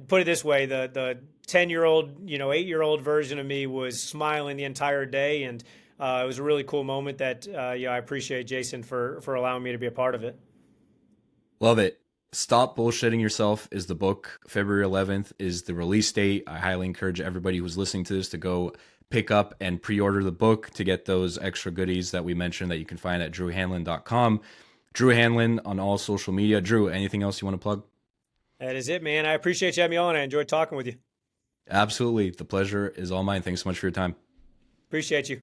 put it this way, the 10-year-old, 8-year-old version of me was smiling the entire day. And it was a really cool moment that I appreciate Jayson for allowing me to be a part of it. Love it. Stop Bullshitting Yourself is the book. February 11th is the release date. I highly encourage everybody who's listening to this to go pick up and pre-order the book to get those extra goodies that we mentioned that you can find at drewhanlen.com. Drew Hanlen on all social media. Drew, anything else you want to plug? That is it, man. I appreciate you having me on. I enjoyed talking with you. Absolutely. The pleasure is all mine. Thanks so much for your time. Appreciate you.